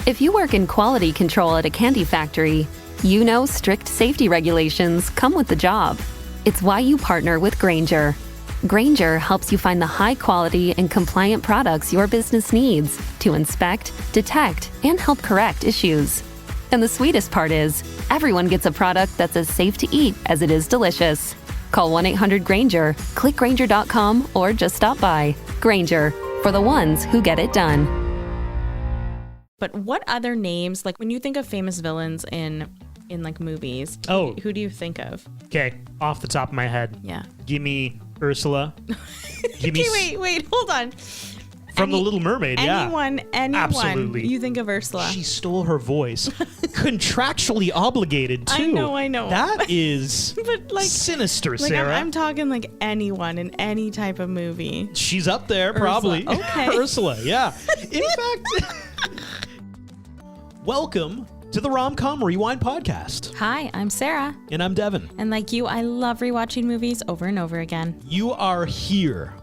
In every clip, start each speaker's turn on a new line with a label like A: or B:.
A: If you work in quality control at a candy factory, you know strict safety regulations come with the job. It's why you partner with Grainger. Grainger helps you find the high-quality and compliant products your business needs to inspect, detect, and help correct issues. And the sweetest part is, everyone gets a product that's as safe to eat as it is delicious. Call 1-800-GRAINGER, click Grainger.com, or just stop by. Grainger, for the ones who get it done.
B: But what other names, like when you think of famous villains in like movies, who do you think of?
C: Okay, off the top of my head.
B: Yeah.
C: Give me Ursula.
B: Wait, hold on.
C: From The Little Mermaid,
B: anyone,
C: Absolutely.
B: You think of Ursula.
C: She stole her voice. Contractually obligated, too.
B: I know.
C: That is
B: but like,
C: sinister,
B: like
C: Sarah.
B: I'm talking like anyone in any type of movie.
C: She's up there, probably.
B: Okay.
C: Ursula, yeah. In fact, welcome to the Rom-Com Rewind podcast.
B: Hi, I'm Sarah.
C: And I'm Devin.
B: And like you, I love rewatching movies over and over again.
C: You are here.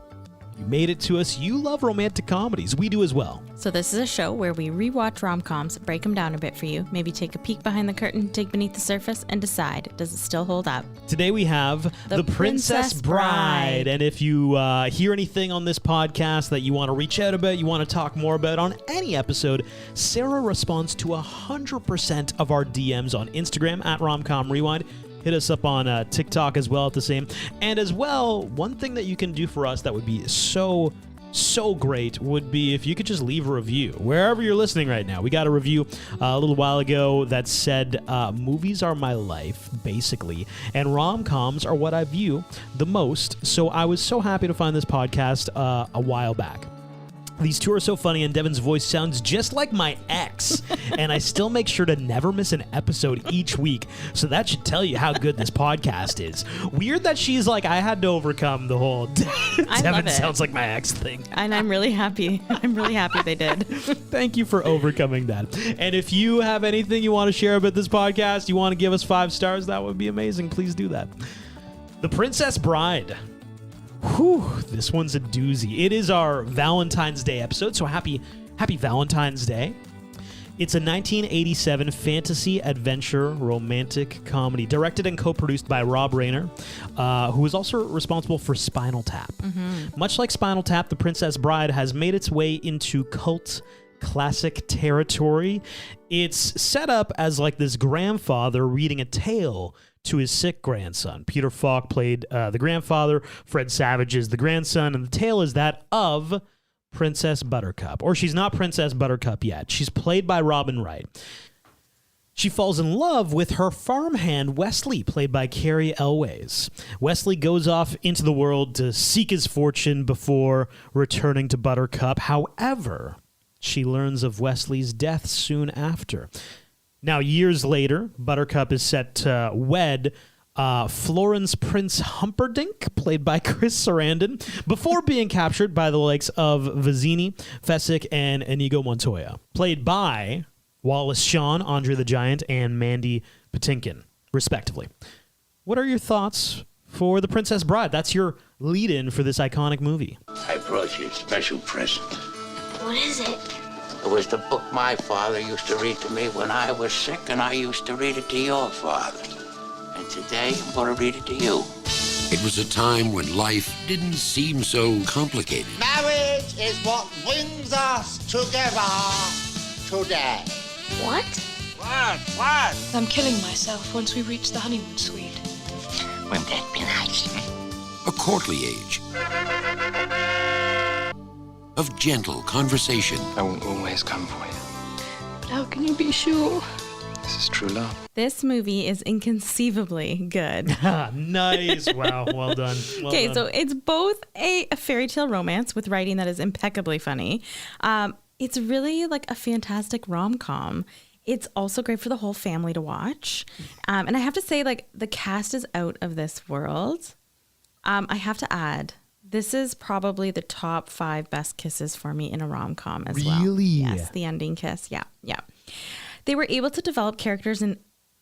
C: You made it to us. You love romantic comedies. We do as well.
B: So this is a show where we rewatch rom-coms, break them down a bit for you, maybe take a peek behind the curtain, dig beneath the surface, and decide, does it still hold up?
C: Today we have The Princess Bride. And if you hear anything on this podcast that you want to reach out about, you want to talk more about on any episode, Sarah responds to 100% of our DMs on Instagram at Romcom Rewind. Hit us up on TikTok as well at the same. And as well, one thing that you can do for us that would be so great would be if you could just leave a review wherever you're listening right now. We got a review a little while ago that said, movies are my life, basically, and rom-coms are what I view the most. So I was so happy to find this podcast a while back. These two are so funny, and Devin's voice sounds just like my ex, and I still make sure to never miss an episode each week, so that should tell you how good this podcast is. Weird that she's like, I had to overcome the whole Devin sounds like my ex thing.
B: And I'm really happy. I'm really happy they did.
C: Thank you for overcoming that. And if you have anything you want to share about this podcast, you want to give us 5 stars, that would be amazing. Please do that. The Princess Bride. Whew, this one's a doozy. It is our Valentine's Day episode, so happy Valentine's Day. It's a 1987 fantasy adventure romantic comedy directed and co-produced by Rob Reiner, who is also responsible for Spinal Tap. Mm-hmm. Much like Spinal Tap, The Princess Bride has made its way into cult classic territory. It's set up as like this grandfather reading a tale to his sick grandson. Peter Falk played the grandfather, Fred Savage is the grandson, and the tale is that of Princess Buttercup. Or she's not Princess Buttercup yet. She's played by Robin Wright. She falls in love with her farmhand, Wesley, played by Cary Elwes. Wesley goes off into the world to seek his fortune before returning to Buttercup. However, she learns of Wesley's death soon after. Now, years later, Buttercup is set to wed Florence Prince Humperdinck, played by Chris Sarandon, before being captured by the likes of Vizzini, Fessick, and Inigo Montoya, played by Wallace Shawn, Andre the Giant, and Mandy Patinkin, respectively. What are your thoughts for The Princess Bride? That's your lead-in for this iconic movie.
D: I brought you a special present.
E: What is it?
D: It was the book my father used to read to me when I was sick, and I used to read it to your father. And today, I'm going to read it to you.
F: It was a time when life didn't seem so complicated.
G: Marriage is what brings us together today.
E: What?
G: What?
H: I'm killing myself once we reach the honeymoon suite.
D: Wouldn't that be nice?
F: A courtly age of gentle conversation.
I: I will always come for you.
H: But how can you be sure?
I: This is true love.
B: This movie is inconceivably good.
C: Nice. Wow. Well done.
B: Okay, so it's both a fairy tale romance with writing that is impeccably funny. It's really like a fantastic rom-com. It's also great for the whole family to watch. And I have to say, like, the cast is out of this world. I have to add, this is probably the top 5 best kisses for me in a rom-com as well.
C: Really?
B: Yes, the ending kiss. Yeah. They were able to develop characters in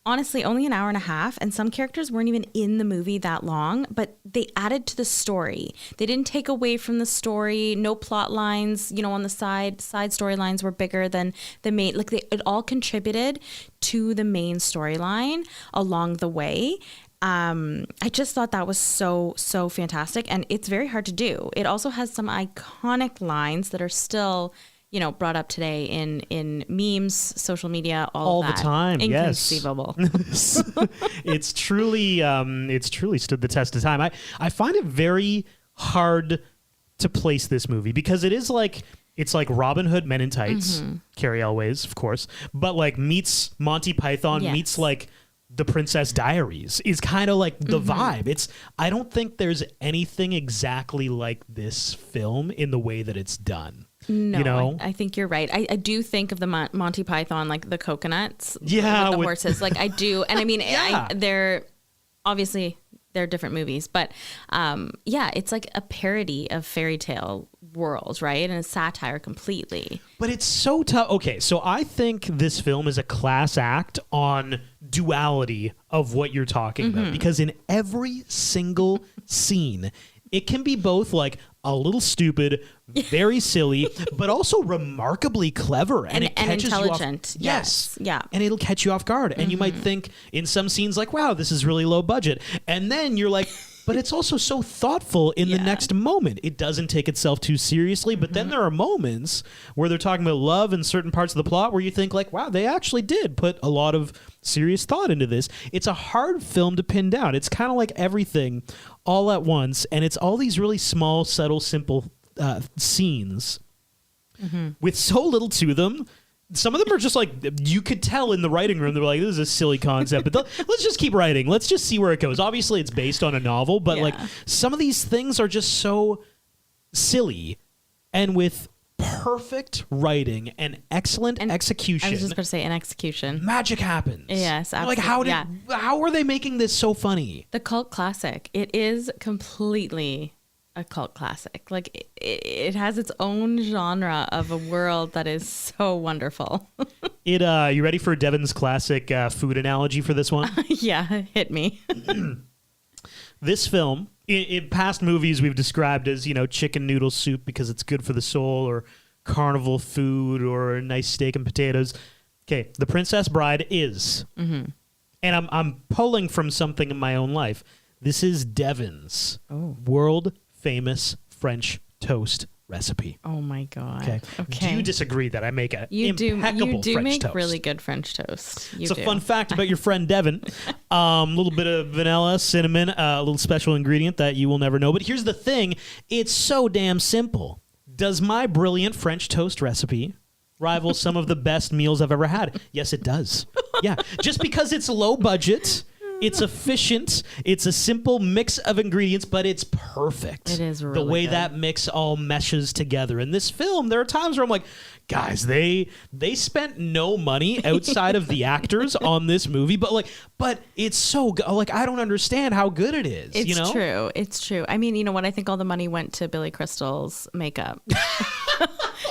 B: honestly only an hour and a half, and some characters weren't even in the movie that long, but they added to the story. They didn't take away from the story. No plot lines, on the side storylines were bigger than the main. Like it all contributed to the main storyline along the way. I just thought that was so fantastic, and it's very hard to do. It also has some iconic lines that are still brought up today in memes, social media, all
C: the
B: that.
C: time.
B: Inconceivable.
C: Yes. it's truly stood the test of time. I find it very hard to place this movie because it's like Robin Hood Men in Tights, Carrie Elways, of course, but like meets Monty Python, meets like The Princess Diaries is kind of like the vibe. I don't think there's anything exactly like this film in the way that it's done.
B: No, I think you're right. I do think of the Monty Python, like the coconuts, with the horses. Like I do. And I mean, they're obviously they're different movies, but it's like a parody of fairy tale world, right? And a satire completely.
C: But it's so tough. Okay, so I think this film is a class act on duality of what you're talking about, because in every single scene, it can be both like a little stupid, very silly, but also remarkably clever, and it catches
B: intelligent.
C: You off. Yes,
B: yeah,
C: and it'll catch you off guard, and you might think in some scenes like, "Wow, this is really low budget," and then you're like, "But it's also so thoughtful in the next moment. It doesn't take itself too seriously." But then there are moments where they're talking about love and certain parts of the plot where you think like, "Wow, they actually did put a lot of serious thought into this." It's a hard film to pin down. It's kind of like Everything all at once, and it's all these really small, subtle, simple scenes with so little to them. Some of them are just like, you could tell in the writing room, they're like, this is a silly concept, but let's just keep writing. Let's just see where it goes. Obviously, it's based on a novel, but like some of these things are just so silly, and with perfect writing and excellent execution.
B: I was just going to say, an execution.
C: Magic happens.
B: Yes, absolutely.
C: Like, how are they making this so funny?
B: The cult classic. It is completely a cult classic. Like it has its own genre of a world that is so wonderful.
C: You ready for Devin's classic food analogy for this one?
B: Yeah, hit me.
C: This film, in past movies we've described as, chicken noodle soup because it's good for the soul, or carnival food, or a nice steak and potatoes. Okay, The Princess Bride is. And I'm pulling from something in my own life. This is Devin's world famous French toast recipe.
B: Oh my God.
C: Okay. Do you disagree that I make a impeccable French toast?
B: You do make really good French toast.
C: It's a fun fact about your friend Devin. A little bit of vanilla, cinnamon, a little special ingredient that you will never know. But here's the thing. It's so damn simple. Does my brilliant French toast recipe rival some of the best meals I've ever had? Yes, it does. Yeah. Just because it's low budget, it's efficient, it's a simple mix of ingredients, but it's perfect.
B: It is really
C: the way
B: good.
C: that mix all meshes together. In this film, there are times where I'm like, guys, they spent no money outside of the actors on this movie, but it's so good. Like, I don't understand how good it is.
B: It's true. It's true. I mean, you know what? I think all the money went to Billy Crystal's makeup.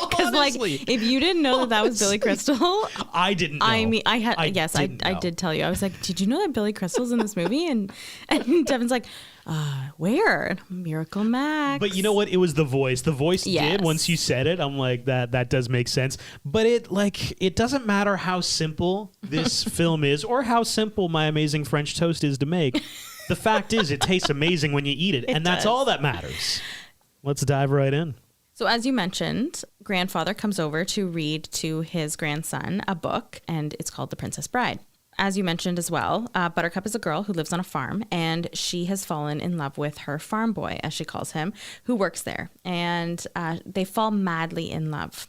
B: Because if you didn't know that was Billy Crystal,
C: I didn't know.
B: I mean, I did tell you. I was like, did you know that Billy Crystal's in this movie? And Devin's like, where? Miracle Max.
C: But you know what? It was the voice. The voice did. Once you said it, I'm like, that does make sense. But it doesn't matter how simple this film is or how simple my amazing French toast is to make. The fact is, it tastes amazing when you eat it, and that's all that matters. Let's dive right in.
B: So as you mentioned, grandfather comes over to read to his grandson a book, and it's called The Princess Bride. As you mentioned as well, Buttercup is a girl who lives on a farm, and she has fallen in love with her farm boy, as she calls him, who works there. And they fall madly in love.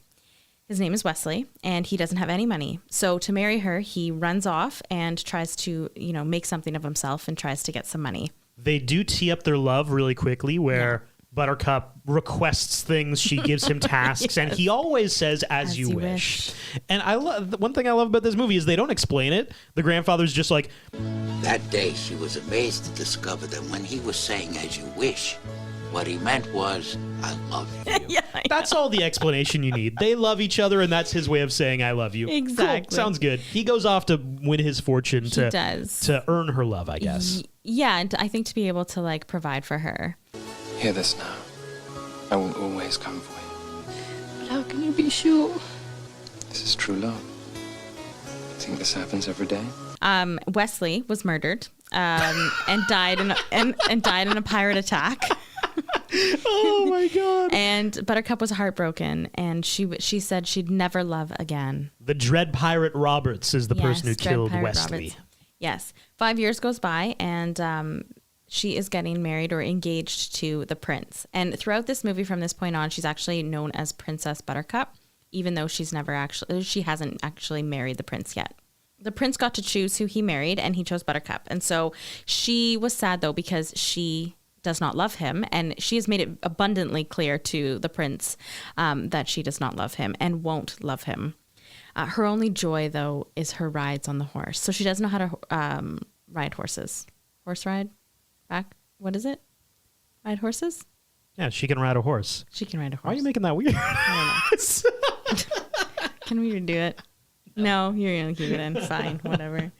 B: His name is Wesley, and he doesn't have any money. So to marry her, he runs off and tries to, make something of himself and tries to get some money.
C: They do tee up their love really quickly, where Buttercup requests things, she gives him tasks, and he always says, as you wish. And one thing I love about this movie is they don't explain it. The grandfather's just like...
D: That day, she was amazed to discover that when he was saying, as you wish, What he meant was, I love you.
B: Yeah,
C: That's all the explanation you need. They love each other, and that's his way of saying I love you.
B: Exactly.
C: Cool. Sounds good. He goes off to win his fortune
B: does.
C: to earn her love, I guess.
B: Yeah, and I think to be able to like provide for her.
I: Hear this now. I will always come for you.
H: But how can you be sure?
I: This is true love. You think this happens every day?
B: Wesley was murdered and died in a pirate attack.
C: Oh my God.
B: And Buttercup was heartbroken, and she said she'd never love again.
C: The Dread Pirate Roberts is the person who
B: Dread
C: killed
B: Pirate
C: Wesley.
B: Roberts. Yes. 5 years goes by, and she is getting married or engaged to the prince. And throughout this movie, from this point on, she's actually known as Princess Buttercup, even though she hasn't actually married the prince yet. The prince got to choose who he married, and he chose Buttercup. And so she was sad, though, because she does not love him, and she has made it abundantly clear to the prince that she does not love him and won't love him. Her only joy, though, is her rides on the horse. So she doesn't know how to ride horses. Horse ride? Back? What is it? Ride horses?
C: Yeah, she can ride a horse.
B: She can ride a horse.
C: Why are you making that weird?
B: Can we redo it? No, you're going to keep it in. Fine, whatever.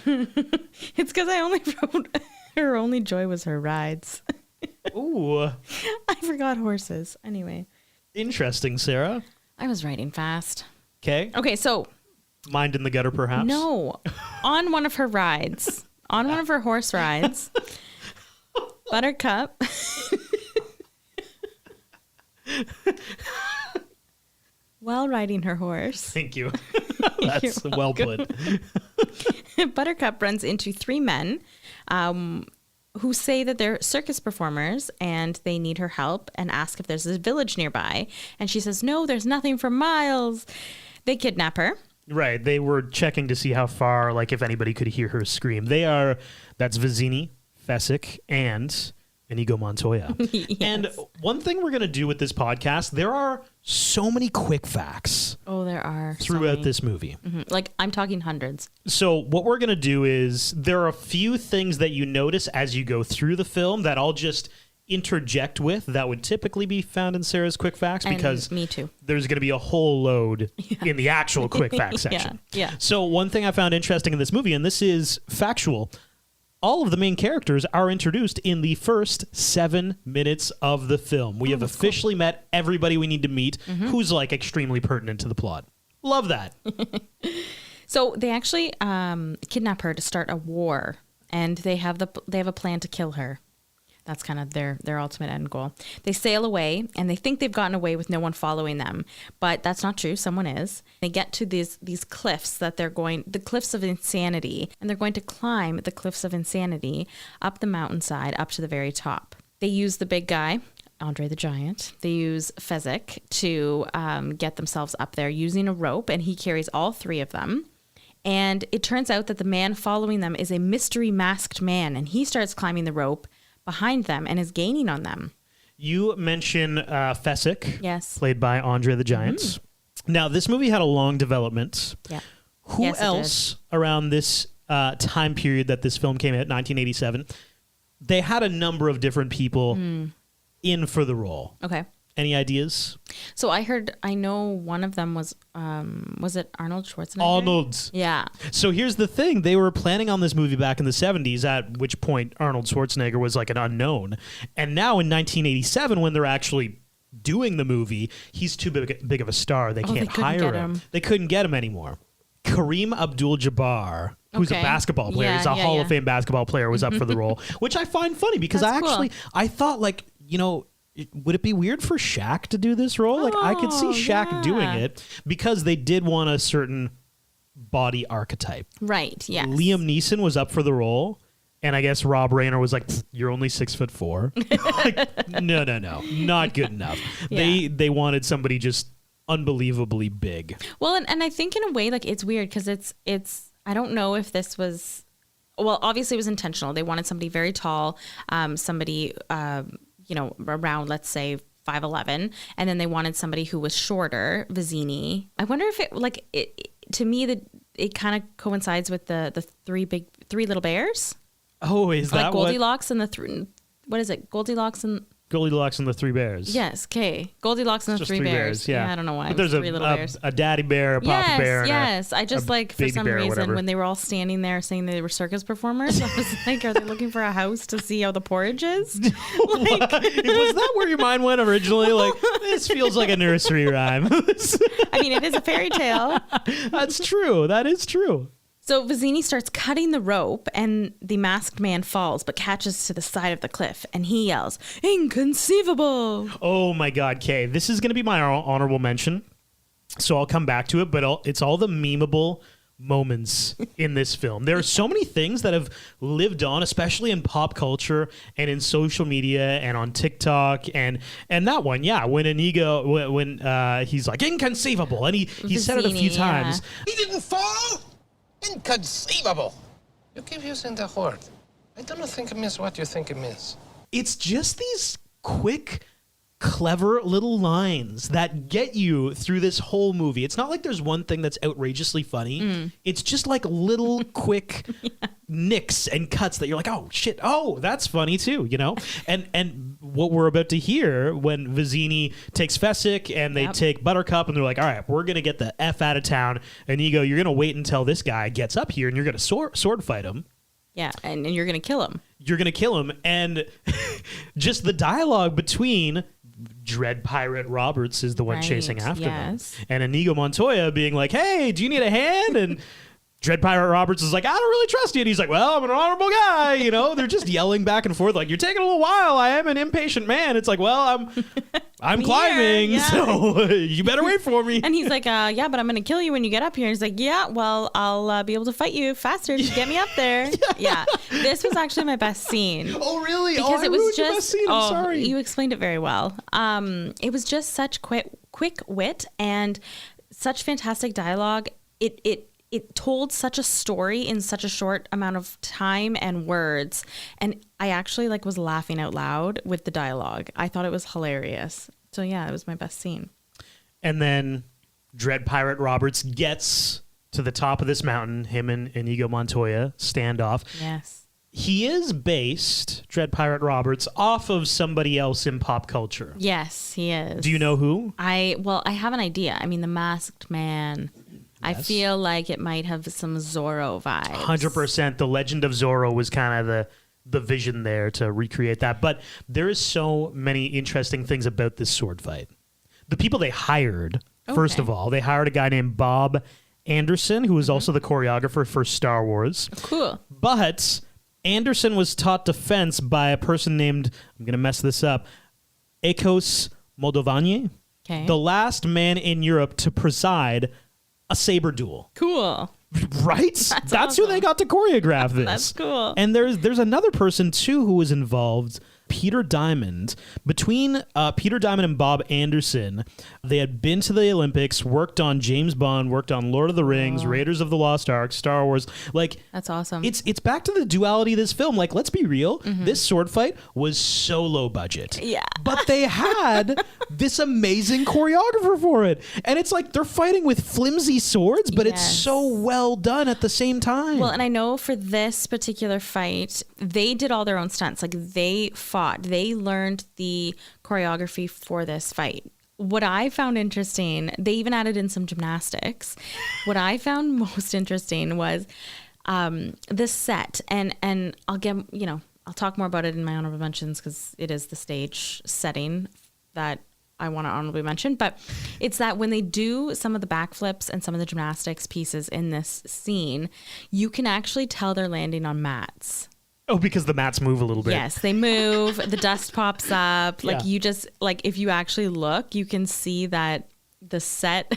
B: It's because I only wrote her only joy was her rides.
C: Ooh.
B: I forgot horses. Anyway.
C: Interesting, Sarah.
B: I was writing fast.
C: Okay,
B: so.
C: Mind in the gutter, perhaps?
B: No. On one of her rides, on one of her horse rides, Buttercup. While riding her horse.
C: Thank you. That's well put.
B: Buttercup runs into three men who say that they're circus performers and they need her help and ask if there's a village nearby. And she says, no, there's nothing for miles. They kidnap her.
C: Right. They were checking to see how far, like if anybody could hear her scream. That's Vizzini, Fezzik, and Inigo Montoya.
B: Yes.
C: And one thing we're going to do with this podcast, there are so many quick facts.
B: Oh, there are.
C: Throughout this movie.
B: Mm-hmm. Like, I'm talking hundreds.
C: So what we're going to do is there are a few things that you notice as you go through the film that I'll just interject with that would typically be found in Sarah's quick facts, because
B: and me too.
C: There's going to be a whole load in the actual quick facts section.
B: Yeah.
C: So one thing I found interesting in this movie, and this is factual, all of the main characters are introduced in the first 7 minutes of the film. We have officially met everybody we need to meet who's like extremely pertinent to the plot. Love that.
B: So they actually kidnap her to start a war, and they have a plan to kill her. That's kind of their ultimate end goal. They sail away, and they think they've gotten away with no one following them, but that's not true. Someone is. They get to these cliffs the cliffs of insanity, and they're going to climb the cliffs of insanity up the mountainside, up to the very top. They use the big guy, Andre the Giant. They use Fezzik to get themselves up there using a rope, and he carries all three of them. And it turns out that the man following them is a mystery masked man, and he starts climbing the rope behind them and is gaining on them.
C: You mention Fezzik,
B: yes,
C: played by Andre the Giant. Now, this movie had a long development.
B: Yeah.
C: Who else around this time period that this film came out, 1987, they had a number of different people in for the role.
B: Okay.
C: Any ideas?
B: So I know one of them was it Arnold Schwarzenegger?
C: Arnold.
B: Yeah.
C: So here's the thing. They were planning on this movie back in the 70s, at which point Arnold Schwarzenegger was like an unknown. And now in 1987, when they're actually doing the movie, he's too big of a star. They can't hire him. They couldn't get him anymore. Kareem Abdul-Jabbar, who's a basketball player, he's a Hall of Fame basketball player, was up for the role, which I find funny because I thought, like, you know, would it be weird for Shaq to do this role? Like, I could see Shaq doing it because they did want a certain body archetype.
B: Right, yes.
C: Liam Neeson was up for the role, and I guess Rob Reiner was like, you're only 6'4". Like, no, not good enough. Yeah. They wanted somebody just unbelievably big.
B: Well, and I think in a way, like, it's weird because it's I don't know if this was, well, obviously it was intentional. They wanted somebody very tall, somebody you know, around, let's say, 5'11", and then they wanted somebody who was shorter, Vizzini. I wonder if to me, it kind of coincides with the three little bears.
C: Oh, is that
B: like Goldilocks and what is it? Goldilocks and
C: Goldilocks and the Three Bears.
B: Yes, okay. Goldilocks and the
C: Just
B: Three Bears.
C: yeah.
B: I don't know why.
C: But there's
B: Three little bears.
C: a daddy bear, a papa bear.
B: Yes. I just
C: a
B: for
C: baby
B: some
C: bear or
B: reason
C: whatever.
B: when they were all standing there saying they were circus performers, I was like, are they looking for a house to see how the porridge is?
C: Was that where your mind went originally? Like, this feels like a nursery rhyme.
B: I mean, it is a fairy tale.
C: That's true. That is true.
B: So Vizzini starts cutting the rope and the masked man falls but catches to the side of the cliff and he yells, "Inconceivable!"
C: Oh my God, Kay. This is going to be my honorable mention. So I'll come back to it, but it's all the memeable moments in this film. There are so many things that have lived on, especially in pop culture and in social media and on TikTok and that one, yeah, when Inigo when he's like inconceivable and he said it a few
B: Vizzini,
C: times.
G: He didn't fall? Inconceivable. You keep using the word. I don't think it means what you think it means.
C: It's just these quick, clever little lines that get you through this whole movie. It's not like there's one thing that's outrageously funny. It's just like little quick nicks and cuts that you're like, oh shit, oh that's funny too, you know. And what we're about to hear when Vizzini takes Fezzik and they take Buttercup and they're like, all right, we're gonna get the F out of town. And you go, you're gonna wait until this guy gets up here and you're gonna sword fight him.
B: Yeah, and you're going to kill him.
C: You're going to kill him. And just the dialogue between Dread Pirate Roberts is the one chasing after them. And Inigo Montoya being like, hey, do you need a hand? And Dread Pirate Roberts is like, I don't really trust you. And he's like, well, I'm an honorable guy. You know, they're just yelling back and forth like, you're taking a little while. I am an impatient man. It's like, well, I'm climbing, so you better wait for me.
B: And he's like, yeah, but I'm going to kill you when you get up here. And he's like, yeah, well, I'll be able to fight you faster if you get me up there. Yeah. This was actually my best scene.
C: Oh, really?
B: Because it was just,
C: your best scene. I'm sorry.
B: You explained it very well. It was just such quick wit and such fantastic dialogue. It told such a story in such a short amount of time and words. And I actually was laughing out loud with the dialogue. I thought it was hilarious. So yeah, it was my best scene.
C: And then Dread Pirate Roberts gets to the top of this mountain. Him and Inigo Montoya stand off.
B: Yes.
C: He is based, Dread Pirate Roberts, off of somebody else in pop culture.
B: Yes, he is.
C: Do you know who?
B: I have an idea. I mean, the Masked Man. I feel like it might have some Zorro vibes.
C: 100%. The Legend of Zorro was kind of the vision there to recreate that. But there is so many interesting things about this sword fight. The people they hired, first of all, they hired a guy named Bob Anderson, who was also the choreographer for Star Wars.
B: Cool.
C: But Anderson was taught defense by a person named, I'm going to mess this up, Ecos Moldovanie, the last man in Europe to preside a saber duel.
B: Cool.
C: Right? That's awesome. Who they got to choreograph this.
B: That's cool.
C: And there's another person too who was involved, Peter Diamond. Between Peter Diamond and Bob Anderson, they had been to the Olympics, worked on James Bond, worked on Lord of the Rings, Raiders of the Lost Ark, Star Wars.
B: That's awesome.
C: It's back to the duality of this film. Let's be real. This sword fight was so low budget.
B: Yeah.
C: But they had this amazing choreographer for it. And it's like they're fighting with flimsy swords, but it's so well done at the same time.
B: Well, and I know for this particular fight, they did all their own stunts. They fought. They learned the choreography for this fight. What I found interesting, they even added in some gymnastics. What I found most interesting was the set, and I'll talk more about it in my honorable mentions because it is the stage setting that I want to honorably mention. But it's that when they do some of the backflips and some of the gymnastics pieces in this scene, you can actually tell they're landing on mats.
C: Oh, because the mats move a little bit.
B: Yes, they move. The dust pops up. You just, if you actually look, you can see that the set.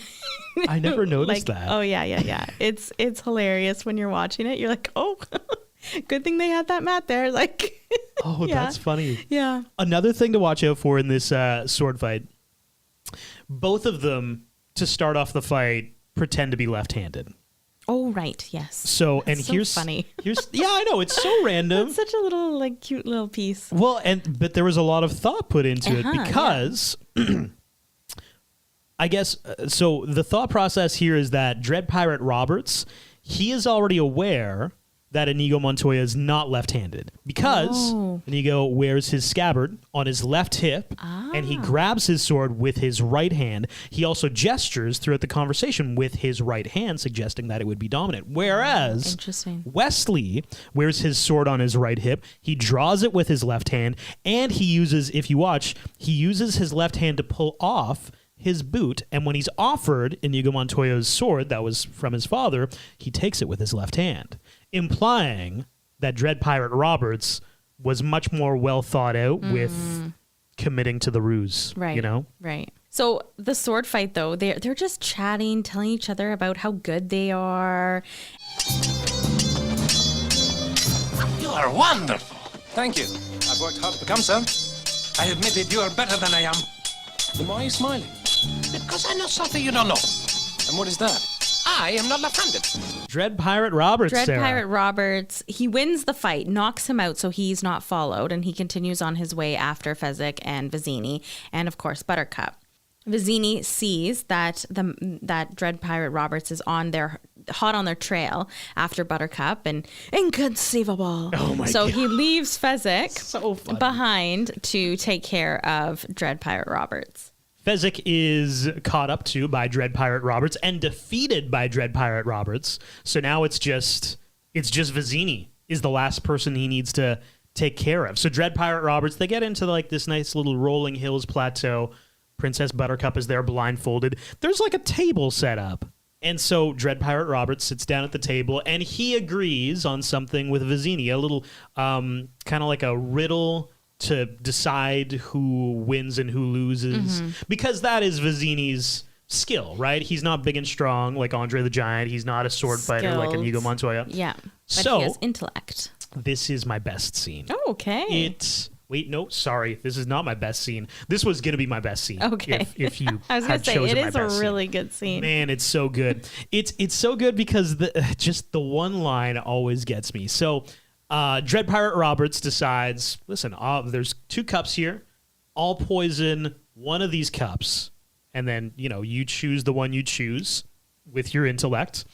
C: I never noticed that.
B: Oh, yeah. It's hilarious when you're watching it. You're like, oh, good thing they had that mat there.
C: Oh, that's funny.
B: Yeah.
C: Another thing to watch out for in this sword fight, both of them, to start off the fight, pretend to be left-handed.
B: Oh, right. Yes.
C: So, and here's
B: funny.
C: Yeah, I know. It's so random.
B: It's such a little, cute little piece.
C: Well, but there was a lot of thought put into it because I guess, so the thought process here is that Dread Pirate Roberts, he is already aware that Inigo Montoya is not left-handed because Inigo wears his scabbard on his left hip and he grabs his sword with his right hand. He also gestures throughout the conversation with his right hand, suggesting that it would be dominant. Whereas
B: Interesting.
C: Wesley wears his sword on his right hip. He draws it with his left hand, and he uses, if you watch, he uses his left hand to pull off his boot, and when he's offered Inigo Montoya's sword that was from his father, he takes it with his left hand, implying that Dread Pirate Roberts was much more well thought out with committing to the ruse.
B: Right.
C: You know?
B: Right. So the sword fight, though, they're just chatting, telling each other about how good they are.
G: You are wonderful.
I: Thank you. I've worked hard to become so.
G: I admit it, you are better than I am.
I: Then why are you smiling?
G: Because I know something you don't know.
I: And what is that?
G: I am not left-handed.
C: Dread Pirate Roberts,
B: Dread
C: Sarah.
B: Pirate Roberts, he wins the fight, knocks him out so he's not followed, and he continues on his way after Fezzik and Vizzini, and of course Buttercup. Vizzini sees that that Dread Pirate Roberts is hot on their trail after Buttercup, and inconceivable.
C: Oh my
B: so
C: God.
B: he leaves Fezzik
C: So funny.
B: behind to take care of Dread Pirate Roberts.
C: Fezzik is caught up to by Dread Pirate Roberts and defeated by Dread Pirate Roberts. So now it's just Vizzini is the last person he needs to take care of. So Dread Pirate Roberts, they get into like this nice little rolling hills plateau. Princess Buttercup is there blindfolded. There's like a table set up. And so Dread Pirate Roberts sits down at the table and he agrees on something with Vizzini, a little kind of like a riddle to decide who wins and who loses, because that is Vizzini's skill, right? He's not big and strong like Andre the Giant. He's not a sword fighter like
B: Skilled.
C: Inigo Montoya.
B: Yeah, but
C: So-
B: he has intellect.
C: This is my best scene.
B: Oh, okay.
C: This is not my best scene. This was going to be my best scene.
B: Okay.
C: If you
B: I was going
C: had
B: to say,
C: chosen
B: it
C: my
B: is a
C: best scene.
B: really good scene.
C: Man, it's so good. It's so good because just the one line always gets me. So Dread Pirate Roberts decides, listen, there's 2 cups here. I'll poison one of these cups. And then, you choose the one you choose with your intellect.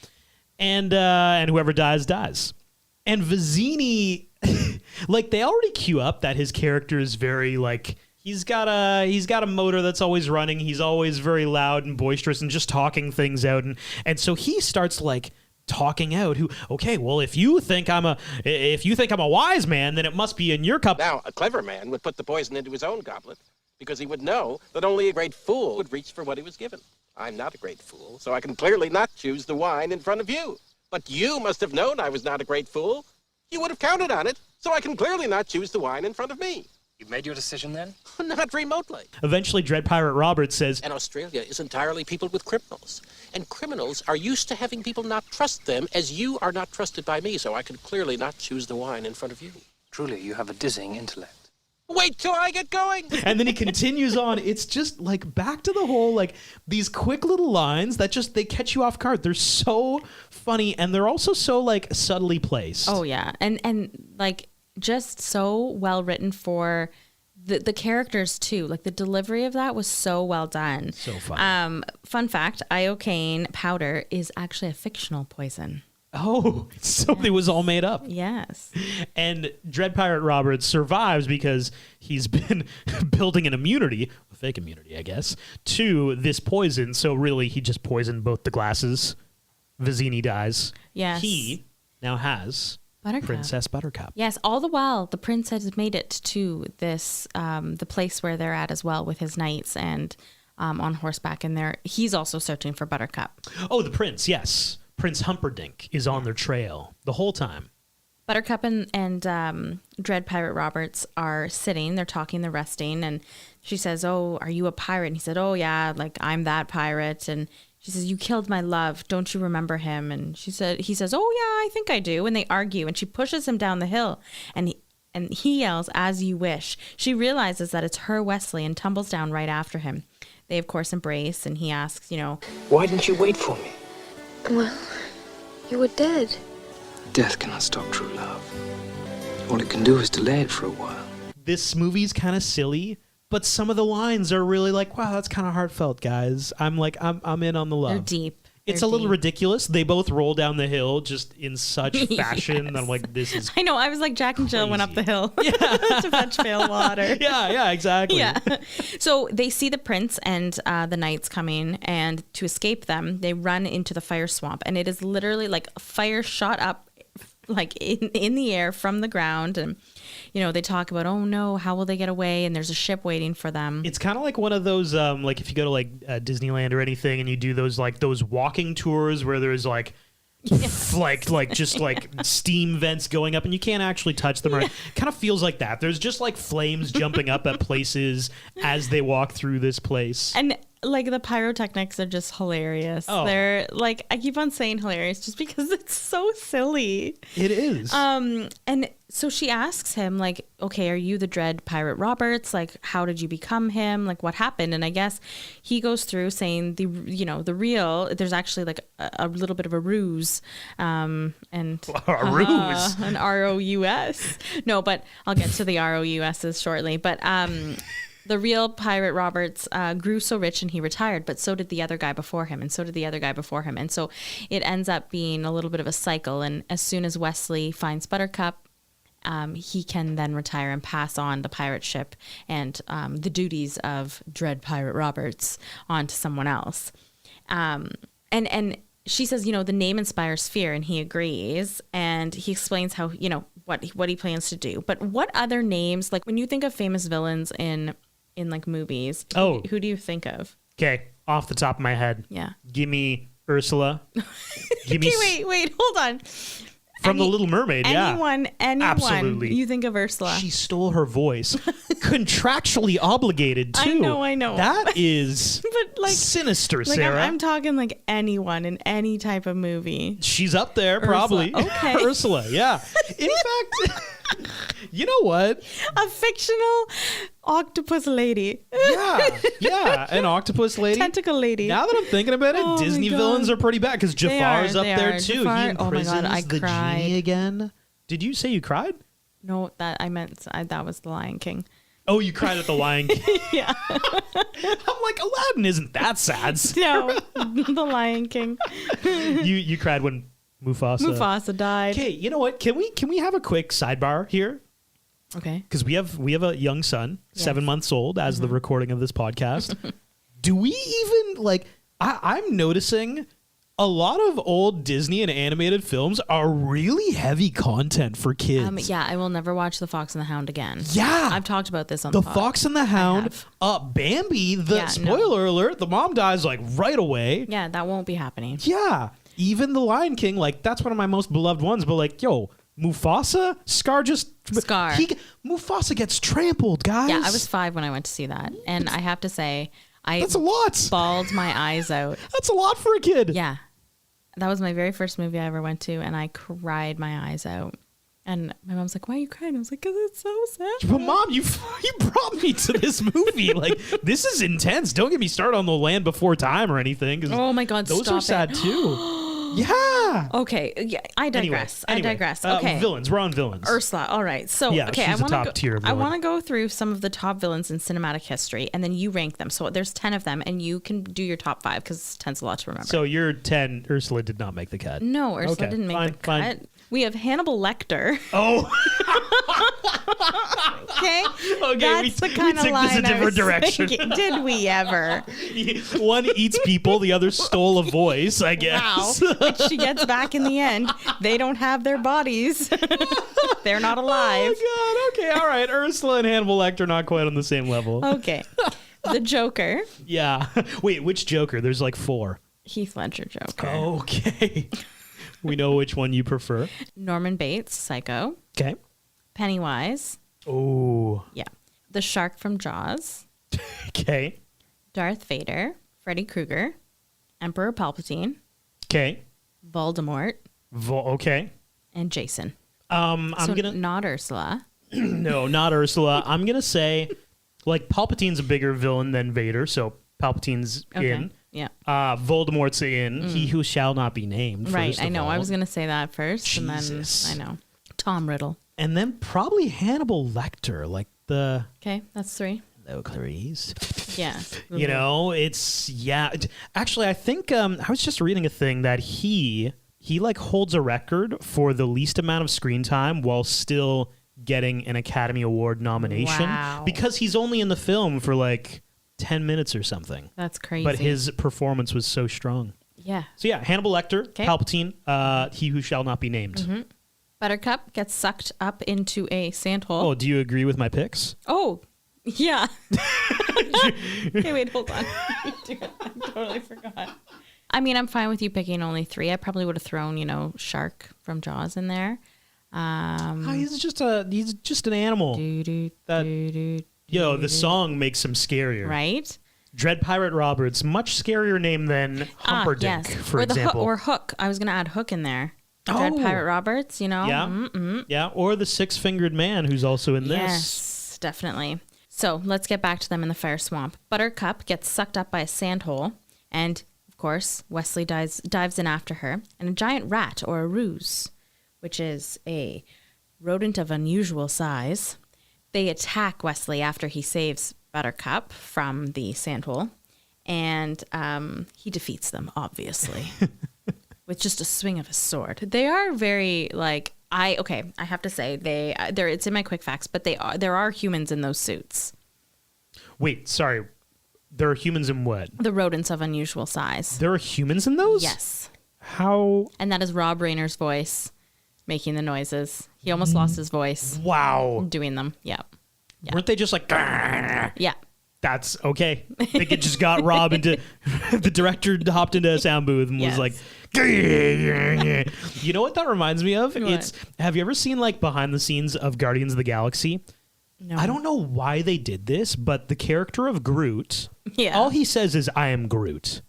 C: And whoever dies, dies. And Vizzini, like, they already cue up that his character is very, like, he's got a motor that's always running. He's always very loud and boisterous and just talking things out. And so he starts, like, talking out if you think I'm a wise man, then it must be in your cup.
G: Now, a clever man would put the poison into his own goblet because he would know that only a great fool would reach for what he was given. I'm not a great fool, so I can clearly not choose the wine in front of you. But you must have known I was not a great fool. You would have counted on it, so I can clearly not choose the wine in front of me.
I: You've made your decision then?
G: Not remotely.
C: Eventually, Dread Pirate Roberts says,
G: And Australia is entirely peopled with criminals. And criminals are used to having people not trust them as you are not trusted by me, so I can clearly not choose the wine in front of you.
I: Truly, you have a dizzying intellect.
G: Wait till I get going!
C: and then he continues on. It's just like back to the whole, like, these quick little lines that just, they catch you off guard. They're so funny, and they're also so, like, subtly placed.
B: Oh yeah, and like just so well written for the characters too. Like the delivery of that was so well done.
C: So funny.
B: Fun fact: iocane powder is actually a fictional poison.
C: Oh, so it was all made up.
B: Yes.
C: And Dread Pirate Roberts survives because he's been building an immunity, a fake immunity, I guess, to this poison. So really, he just poisoned both the glasses. Vizzini dies.
B: Yes.
C: He now has
B: Buttercup.
C: Princess Buttercup.
B: Yes. All the while, the prince has made it to this the place where they're at as well with his knights and on horseback, and he's also searching for Buttercup.
C: Oh, the prince, yes. Prince Humperdinck is on their trail the whole time.
B: Buttercup and Dread Pirate Roberts are sitting. They're talking. They're resting. And she says, "Oh, are you a pirate?" And he said, "Oh, yeah, like I'm that pirate." And she says, "You killed my love. Don't you remember him?" And he says, "Oh, yeah, I think I do." And they argue. And she pushes him down the hill. And he yells, "As you wish." She realizes that it's her Wesley and tumbles down right after him. They, of course, embrace. And he asks,
I: Why didn't you wait for me?
H: Well, you were dead.
I: Death cannot stop true love. All it can do is delay it for a while.
C: This movie's kind of silly, but some of the lines are really like, wow, that's kind of heartfelt, guys. I'm in on the love.
B: They're deep.
C: It's a little ridiculous. They both roll down the hill just in such fashion that I'm like, this is
B: I know. I was like, Jack and Jill went up the hill
C: Yeah.
B: to fetch pale water.
C: yeah, exactly.
B: Yeah. So they see the prince and the knights coming, and to escape them, they run into the fire swamp, and it is literally like a fire shot up like in the air from the ground. And they talk about, oh no, how will they get away, and there's a ship waiting for them.
C: It's kind of like one of those like if you go to like Disneyland or anything and you do those walking tours where there's like just like steam vents going up and you can't actually touch them. Or it kind of feels like that. There's just like flames jumping up at places as they walk through this place.
B: And like the pyrotechnics are just hilarious.
C: Oh.
B: They're like, I keep on saying hilarious just because it's so silly.
C: It is.
B: And so she asks him, like, okay, are you the Dread Pirate Roberts? Like, how did you become him? Like, what happened? And I guess he goes through saying the real, there's actually like a little bit of a ruse. And
C: A ruse?
B: An ROUS. No, but I'll get to the ROUSs shortly. But the real Pirate Roberts grew so rich and he retired, but so did the other guy before him, and so did the other guy before him. And so it ends up being a little bit of a cycle. And as soon as Wesley finds Buttercup, he can then retire and pass on the pirate ship and the duties of Dread Pirate Roberts on to someone else. And she says, the name inspires fear, and he agrees. And he explains how, what he plans to do. But what other names, like when you think of famous villains in like movies, who do you think of?
C: Okay, off the top of my head.
B: Yeah.
C: Give me Ursula. Give me
B: wait, hold on.
C: From The Little Mermaid,
B: anyone,
C: Absolutely.
B: You think of Ursula.
C: She stole her voice. Contractually obligated, too.
B: I know.
C: That is
B: but like,
C: sinister,
B: like
C: Sarah.
B: I'm talking like anyone in any type of movie.
C: She's up there, probably.
B: Okay.
C: Ursula, yeah. In fact, you know what?
B: A fictional octopus lady.
C: Yeah, an octopus lady.
B: Tentacle lady.
C: Now that I'm thinking about it,
B: Oh my
C: Disney
B: God.
C: villains are pretty bad because Jafar's up
B: they
C: there
B: are.
C: too.
B: Jafar,
C: He
B: oh my God, I
C: imprisons the
B: cried.
C: genie again. Did you say you cried?
B: No, that was The Lion King.
C: Oh, you cried at the Lion King.
B: Yeah.
C: I'm like, Aladdin isn't that sad.
B: No, The Lion King.
C: You cried when
B: Mufasa died.
C: Okay, you know what? Can we have a quick sidebar here?
B: Okay.
C: Because we have a young son, 7 months old, as the recording of this podcast. Do we even like? I'm noticing a lot of old Disney and animated films are really heavy content for kids.
B: Yeah, I will never watch The Fox and the Hound again.
C: Yeah.
B: I've talked about this on
C: The
B: the pod.
C: Fox and the Hound, Bambi. Spoiler alert: the mom dies like right away.
B: Yeah, that won't be happening.
C: Yeah, even the Lion King, like that's one of my most beloved ones. But like, Mufasa, Mufasa gets trampled, guys.
B: Yeah, I was 5 when I went to see that, and I have to say,
C: That's a lot.
B: Bawled my eyes out.
C: That's a lot for a kid.
B: Yeah, that was my very first movie I ever went to, and I cried my eyes out. And my mom's like, "Why are you crying?" I was like, "Cause it's so sad."
C: But Mom, you brought me to this movie. Like, this is intense. Don't get me started on The Land Before Time or anything. 'Cause
B: Oh my God,
C: those
B: stop
C: are sad
B: it.
C: too. Yeah.
B: Okay, yeah, I digress.
C: Anyway,
B: I digress. Okay,
C: villains. We're on villains.
B: Ursula. All right. So
C: Yeah,
B: okay,
C: she's a top tier
B: I
C: villain.
B: want to go through some of the top villains in cinematic history, and then you rank them. So there's 10 of them, and you can do your top 5 because 10's a lot to remember.
C: So you're 10. Ursula did not make the cut.
B: No, Ursula
C: Okay,
B: didn't make
C: fine,
B: the cut.
C: fine.
B: We have Hannibal Lecter.
C: Oh.
B: Okay.
C: Okay,
B: That's
C: we
B: the kind
C: took
B: of line
C: this a
B: I
C: different
B: was
C: direction.
B: thinking. Did we ever?
C: One eats people, the other stole a voice, I guess.
B: Wow. Which she gets back in the end. They don't have their bodies. They're not alive.
C: Oh, God. Okay. All right. Ursula and Hannibal Lecter not quite on the same level.
B: Okay. The Joker.
C: Yeah. Wait, which Joker? There's like 4.
B: Heath Ledger Joker.
C: Okay. We know which one you prefer.
B: Norman Bates, Psycho.
C: Okay.
B: Pennywise.
C: Oh.
B: Yeah. The shark from Jaws.
C: Okay.
B: Darth Vader. Freddy Krueger. Emperor Palpatine.
C: Okay.
B: Voldemort.
C: Okay.
B: And Jason.
C: I'm
B: So
C: gonna
B: not Ursula.
C: no, not Ursula. I'm gonna say, like, Palpatine's a bigger villain than Vader, so Palpatine's
B: Okay.
C: in.
B: Yeah.
C: Voldemort's in. He who shall not be named.
B: Right.
C: first
B: I
C: of
B: know.
C: all.
B: I was going to say that first.
C: Jesus.
B: And then I know. Tom Riddle.
C: And then probably Hannibal Lecter, like the.
B: Okay. That's 3.
C: Hello, Clarice.
B: Yeah.
C: You know, it's actually, I think I was just reading a thing that he like holds a record for the least amount of screen time while still getting an Academy Award nomination.
B: Wow.
C: Because he's only in the film for like 10 minutes or something.
B: That's crazy.
C: But his performance was so strong.
B: Yeah.
C: So yeah, Hannibal Lecter,
B: 'Kay.
C: Palpatine, he who shall not be named.
B: Mm-hmm. Buttercup gets sucked up into a sandhole.
C: Oh, do you agree with my picks?
B: Oh, yeah. Okay, wait, hold on. I totally forgot. I mean, I'm fine with you picking only 3. I probably would have thrown, Shark from Jaws in there.
C: He's just an animal. The song makes him scarier.
B: Right?
C: Dread Pirate Roberts, much scarier name than Humperdinck, for example.
B: Or Hook. I was going to add Hook in there. Dread Pirate Roberts,
C: Yeah.
B: Mm-hmm.
C: Yeah, or the Six-Fingered Man who's also in this.
B: Yes, definitely. So let's get back to them in the fire swamp. Buttercup gets sucked up by a sandhole, and of course, Wesley dives in after her, and a giant rat, or a ruse, which is a rodent of unusual size. They attack Wesley after he saves Buttercup from the sandhole, and he defeats them, obviously, with just a swing of his sword. They are very, I have to say, it's in my quick facts, but there are humans in those suits.
C: Wait, sorry. There are humans in what?
B: The rodents of unusual size.
C: There are humans in those?
B: Yes.
C: How?
B: And that is Rob Reiner's voice making the noises. He almost lost his voice.
C: Wow.
B: Doing them. Yeah.
C: Weren't they just like...
B: Yeah.
C: That's okay. I think it just got Rob into... the director hopped into a sound booth and was like... You know what that reminds me of?
B: What?
C: Have you ever seen behind the scenes of Guardians of the Galaxy?
B: No.
C: I don't know why they did this, but the character of Groot,
B: Yeah.
C: all he says is, I am Groot.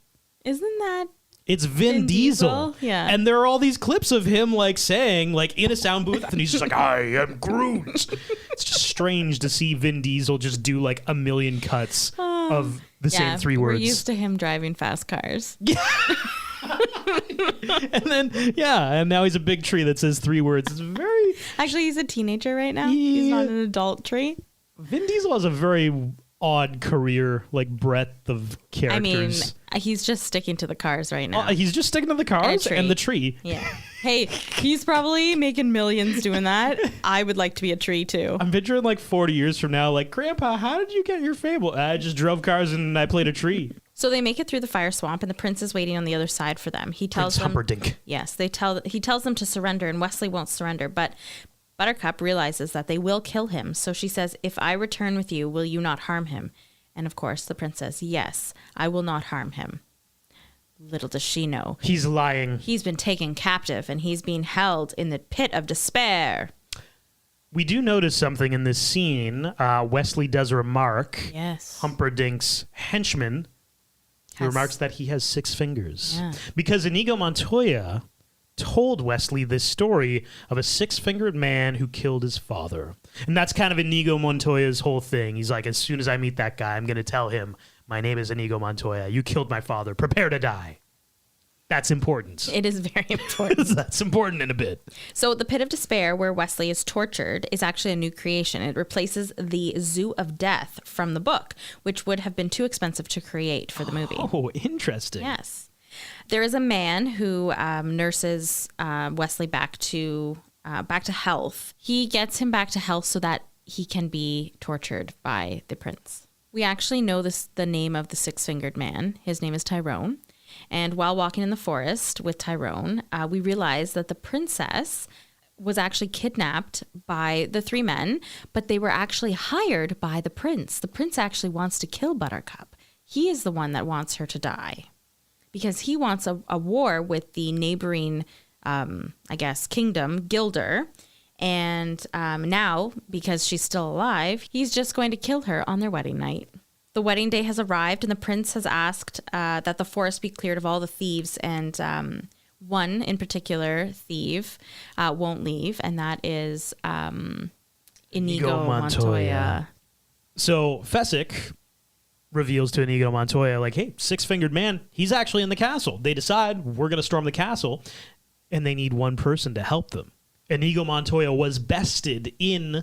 B: Isn't that...
C: It's Vin Diesel.
B: Yeah.
C: And there are all these clips of him saying in a sound booth and he's just like, I am Groot. It's just strange to see Vin Diesel just do a million cuts of the same 3 words.
B: We're used to him driving fast cars.
C: And then, and now he's a big tree that says 3 words. It's very...
B: Actually, he's a teenager right now. He's not an adult tree.
C: Vin Diesel has a very odd career, breadth of characters.
B: I mean, he's just sticking to the cars right now.
C: He's just sticking to the cars and the tree.
B: Yeah. Hey, he's probably making millions doing that. I would like to be a tree too.
C: I'm picturing 40 years from now, Grandpa, how did you get your fable? I just drove cars and I played a tree.
B: So they make it through the fire swamp, and the prince is waiting on the other side for them. He tells
C: Prince
B: them,
C: Humperdinck.
B: Yes, he tells them to surrender, and Wesley won't surrender. But Buttercup realizes that they will kill him. So she says, "If I return with you, will you not harm him?" And of course, the prince says, "Yes, I will not harm him." Little does she know,
C: He's lying.
B: he's been taken captive, and he's being held in the pit of despair.
C: We do notice something in this scene. Wesley does remark,
B: Yes.
C: Humperdinck's henchman, he
B: Has-
C: remarks that he has 6 fingers.
B: Yeah.
C: Because Inigo Montoya told Wesley this story of a 6-fingered man who killed his father. And that's kind of Inigo Montoya's whole thing. He's like, as soon as I meet that guy, I'm going to tell him, my name is Inigo Montoya. You killed my father. Prepare to die. That's important.
B: It is very important.
C: That's important in a bit.
B: So the pit of despair, where Wesley is tortured, is actually a new creation. It replaces the Zoo of Death from the book, which would have been too expensive to create for the movie.
C: Oh, interesting.
B: Yes. There is a man who nurses Wesley back to health. He gets him back to health so that he can be tortured by the prince. We actually know the name of the 6-fingered man. His name is Tyrone. And while walking in the forest with Tyrone, we realized that the princess was actually kidnapped by the 3 men, but they were actually hired by the prince. The prince actually wants to kill Buttercup. He is the one that wants her to die because he wants a war with the neighboring, kingdom, Gilder. And now, because she's still alive, he's just going to kill her on their wedding night. The wedding day has arrived, and the prince has asked that the forest be cleared of all the thieves, and one in particular thief won't leave, and that is Inigo Montoya.
C: So Fezzik reveals to Inigo Montoya, hey, 6-fingered man, he's actually in the castle. They decide, we're going to storm the castle, and they need one person to help them. Inigo Montoya was bested in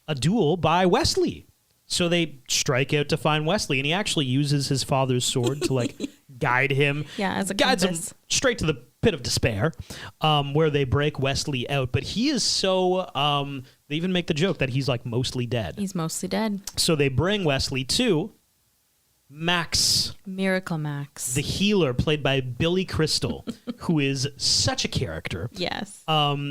C: a duel by Wesley. So they strike out to find Wesley, and he actually uses his father's sword to like guide him.
B: Yeah, as a
C: guides him
B: compass.
C: straight to the pit of despair, where they break Wesley out. But he is so. They even make the joke that he's like mostly dead.
B: He's mostly dead.
C: So they bring Wesley to Max,
B: Miracle Max.
C: the healer, played by Billy Crystal, who is such a character.
B: Yes.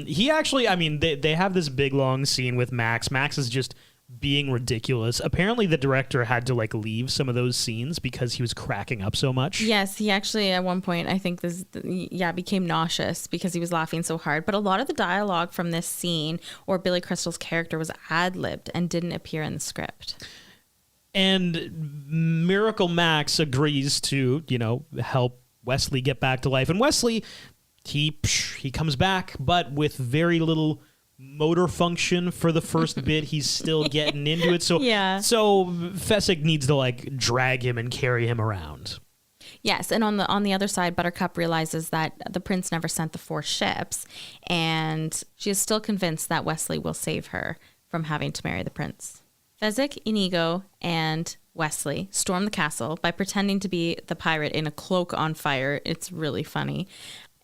C: He actually, I mean, they have this big long scene with Max. Max is just being ridiculous. Apparently the director had to like leave some of those scenes because he was cracking up so much.
B: Yes, he actually at one point I think became nauseous because he was laughing so hard. But a lot of the dialogue from this scene or Billy Crystal's character was ad-libbed and didn't appear in the script.
C: And Miracle Max agrees to, help Wesley get back to life. And Wesley, he comes back, but with very little motor function for the first bit. He's still getting into it. So Fezzik needs to like drag him and carry him around.
B: Yes, and on the other side, Buttercup realizes that the prince never sent the 4 ships, and she is still convinced that Wesley will save her from having to marry the prince. Fezzik, Inigo, and Wesley storm the castle by pretending to be the pirate in a cloak on fire. It's really funny.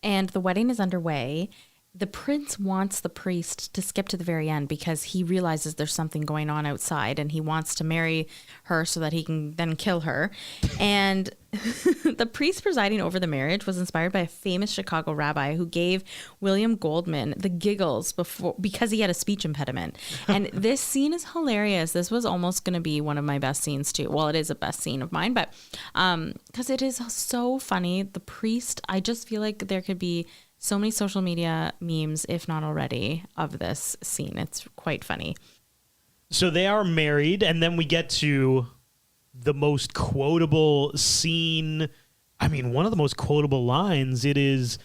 B: And the wedding is underway. The prince wants the priest to skip to the very end because he realizes there's something going on outside and he wants to marry her so that he can then kill her. And the priest presiding over the marriage was inspired by a famous Chicago rabbi who gave William Goldman the giggles because he had a speech impediment. And this scene is hilarious. This was almost going to be one of my best scenes too. Well, it is a best scene of mine, but because it is so funny. The priest, I just feel like there could be so many social media memes, if not already, of this scene. It's quite funny.
C: So they are married, and then we get to the most quotable scene. I mean, one of the most quotable lines. It is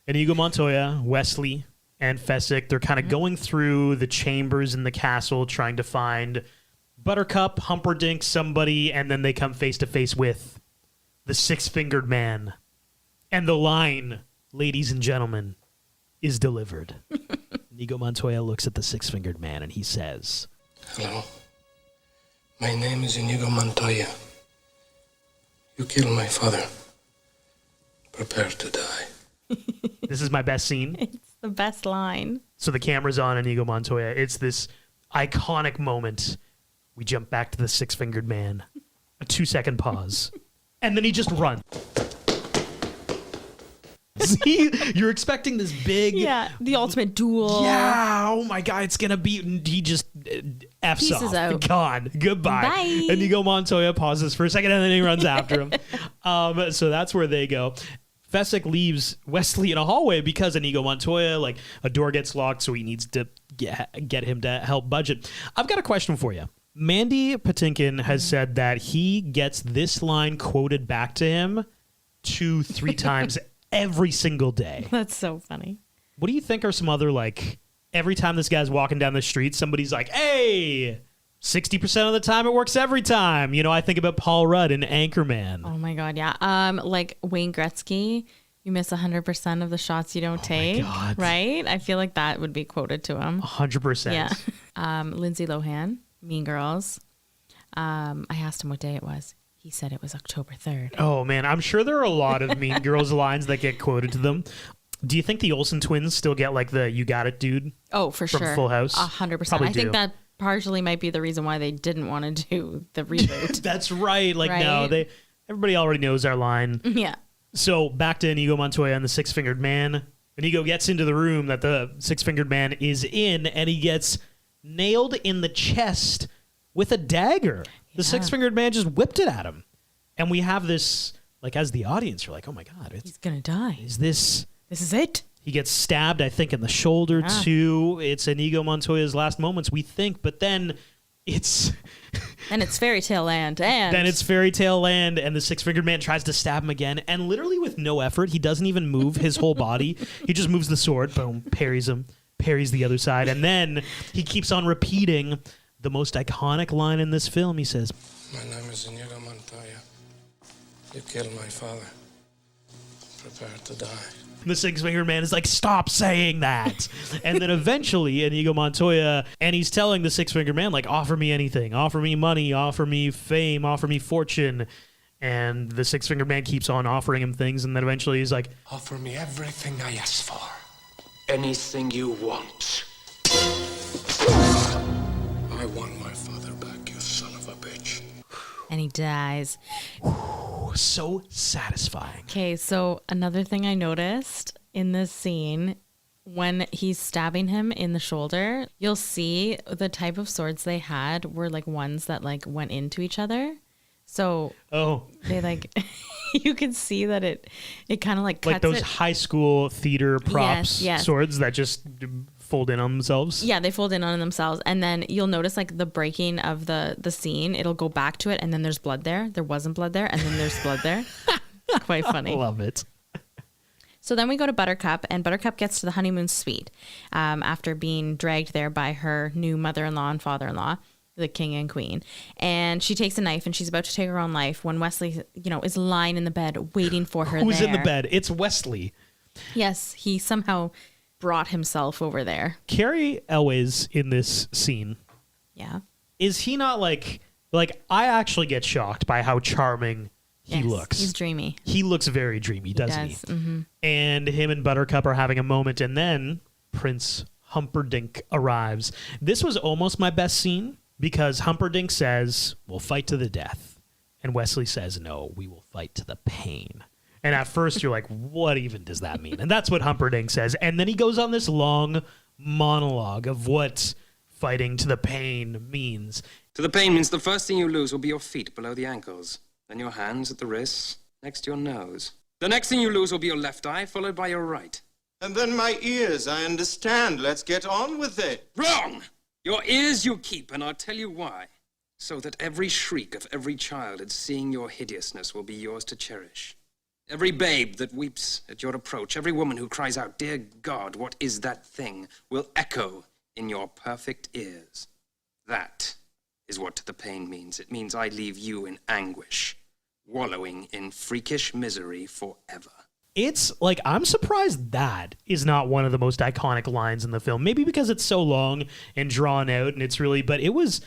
C: Inigo Montoya, Wesley, and Fezzik. They're kind of going through the chambers in the castle, trying to find Buttercup, Humperdinck, somebody, and then they come face to face with the Six-Fingered Man. And the line, "Ladies and gentlemen," is delivered. Inigo Montoya looks at the Six-Fingered Man and he says,
I: Hello. My name is Inigo Montoya. You killed my father. Prepare to die.
C: This is my best scene.
B: It's the best line.
C: So the camera's on Inigo Montoya. It's this iconic moment. We jump back to the Six-Fingered Man. A 2-second pause. And then he just runs. See, you're expecting this big,
B: the ultimate duel.
C: Yeah, oh my God, it's gonna be. He just F's
B: Pieces
C: off.
B: out.
C: Gone. Goodbye.
B: Bye.
C: Inigo Montoya pauses for a second and then he runs after him. So that's where they go. Fezzik leaves Wesley in a hallway because Inigo Montoya, like a door gets locked, so he needs to get him to help budget. I've got a question for you. Mandy Patinkin has said that he gets this line quoted back to him 2-3 times every single day.
B: That's so funny.
C: What do you think are some other, like, every time this guy's walking down the street, somebody's like, hey, 60% of the time it works every time. I think about Paul Rudd in Anchorman.
B: Oh my God, yeah. Like Wayne Gretzky, you miss 100% of the shots you don't take.
C: God.
B: Right? I feel like that would be quoted to him.
C: 100%.
B: Yeah. Lindsay Lohan, Mean Girls. I asked him what day it was. He said it was October 3rd.
C: Oh, man. I'm sure there are a lot of Mean Girls lines that get quoted to them. Do you think the Olsen twins still get, like, the "you got it, dude"?
B: Oh, for
C: from
B: sure.
C: Full House?
B: 100%.
C: Probably
B: I
C: do.
B: think that partially might be the reason why they didn't want to do the reboot.
C: That's right. Like,
B: Right?
C: no, everybody already knows our line.
B: Yeah.
C: So back to Inigo Montoya and the Six-Fingered Man. Inigo gets into the room that the Six-Fingered Man is in, and he gets nailed in the chest with a dagger. The Six-Fingered Man just whipped it at him. And we have this, like, as the audience, you're like, oh my God.
B: He's going to die.
C: This
B: is it?
C: He gets stabbed, I think, in the shoulder, too. It's Inigo Montoya's last moments, we think. But then it's...
B: And it's Fairy Tale Land. And
C: then it's Fairy Tale Land, and the Six-Fingered Man tries to stab him again. And literally with no effort, he doesn't even move his whole body. He just moves the sword, boom, parries him, parries the other side. And then he keeps on repeating the most iconic line in this film. He says,
I: My name is Inigo Montoya. You killed my father. Prepare to die.
C: The six-fingered man is like, stop saying that. And then eventually Inigo Montoya, and he's telling the six-fingered man, like, offer me anything. Offer me money, offer me fame, offer me fortune. And the six-fingered man keeps on offering him things, and then eventually he's like,
F: Offer me everything I ask for. Anything you want. I want my father back, you son of a bitch.
B: And he dies.
C: so satisfying.
B: Okay, so another thing I noticed in this scene, when he's stabbing him in the shoulder, you'll see the type of swords they had were like ones that like went into each other. So they like, you can see that it kind of like cuts
C: like those
B: it.
C: high school theater props
B: Yes.
C: swords that just fold in on themselves.
B: Yeah, they fold in on themselves. And then you'll notice like the breaking of the scene, it'll go back to it and then there's blood there. There wasn't blood there and then there's blood there. Quite funny.
C: Love it.
B: So then we go to Buttercup, and Buttercup gets to the honeymoon suite after being dragged there by her new mother-in-law and father-in-law, the king and queen. And she takes a knife and she's about to take her own life when Wesley, is lying in the bed waiting for her.
C: Who's
B: there.
C: in the bed? It's Wesley.
B: Yes, he somehow brought himself over there.
C: Cary Elwes in this scene.
B: Yeah.
C: Is he not like I actually get shocked by how charming he looks.
B: He's dreamy.
C: He looks very dreamy, doesn't he?
B: Mm-hmm.
C: And him and Buttercup are having a moment, and then Prince Humperdinck arrives. This was almost my best scene because Humperdinck says, "We'll fight to the death." And Wesley says, "No, we will fight to the pain." And at first you're like, what even does that mean? And that's what Humperdinck says. And then he goes on this long monologue of what fighting to the pain means.
I: To the pain means the first thing you lose will be your feet below the ankles, then your hands at the wrists, next to your nose. The next thing you lose will be your left eye, followed by your right.
J: And then my ears, I understand. Let's get on with it.
I: Wrong! Your ears you keep, and I'll tell you why. So that every shriek of every child at seeing your hideousness will be yours to cherish. Every babe that weeps at your approach, every woman who cries out, "Dear God, what is that thing?" will echo in your perfect ears. That is what the pain means. It means I leave you in anguish, wallowing in freakish misery forever.
C: It's like, I'm surprised that is not one of the most iconic lines in the film. Maybe because it's so long and drawn out and it's really, but it was,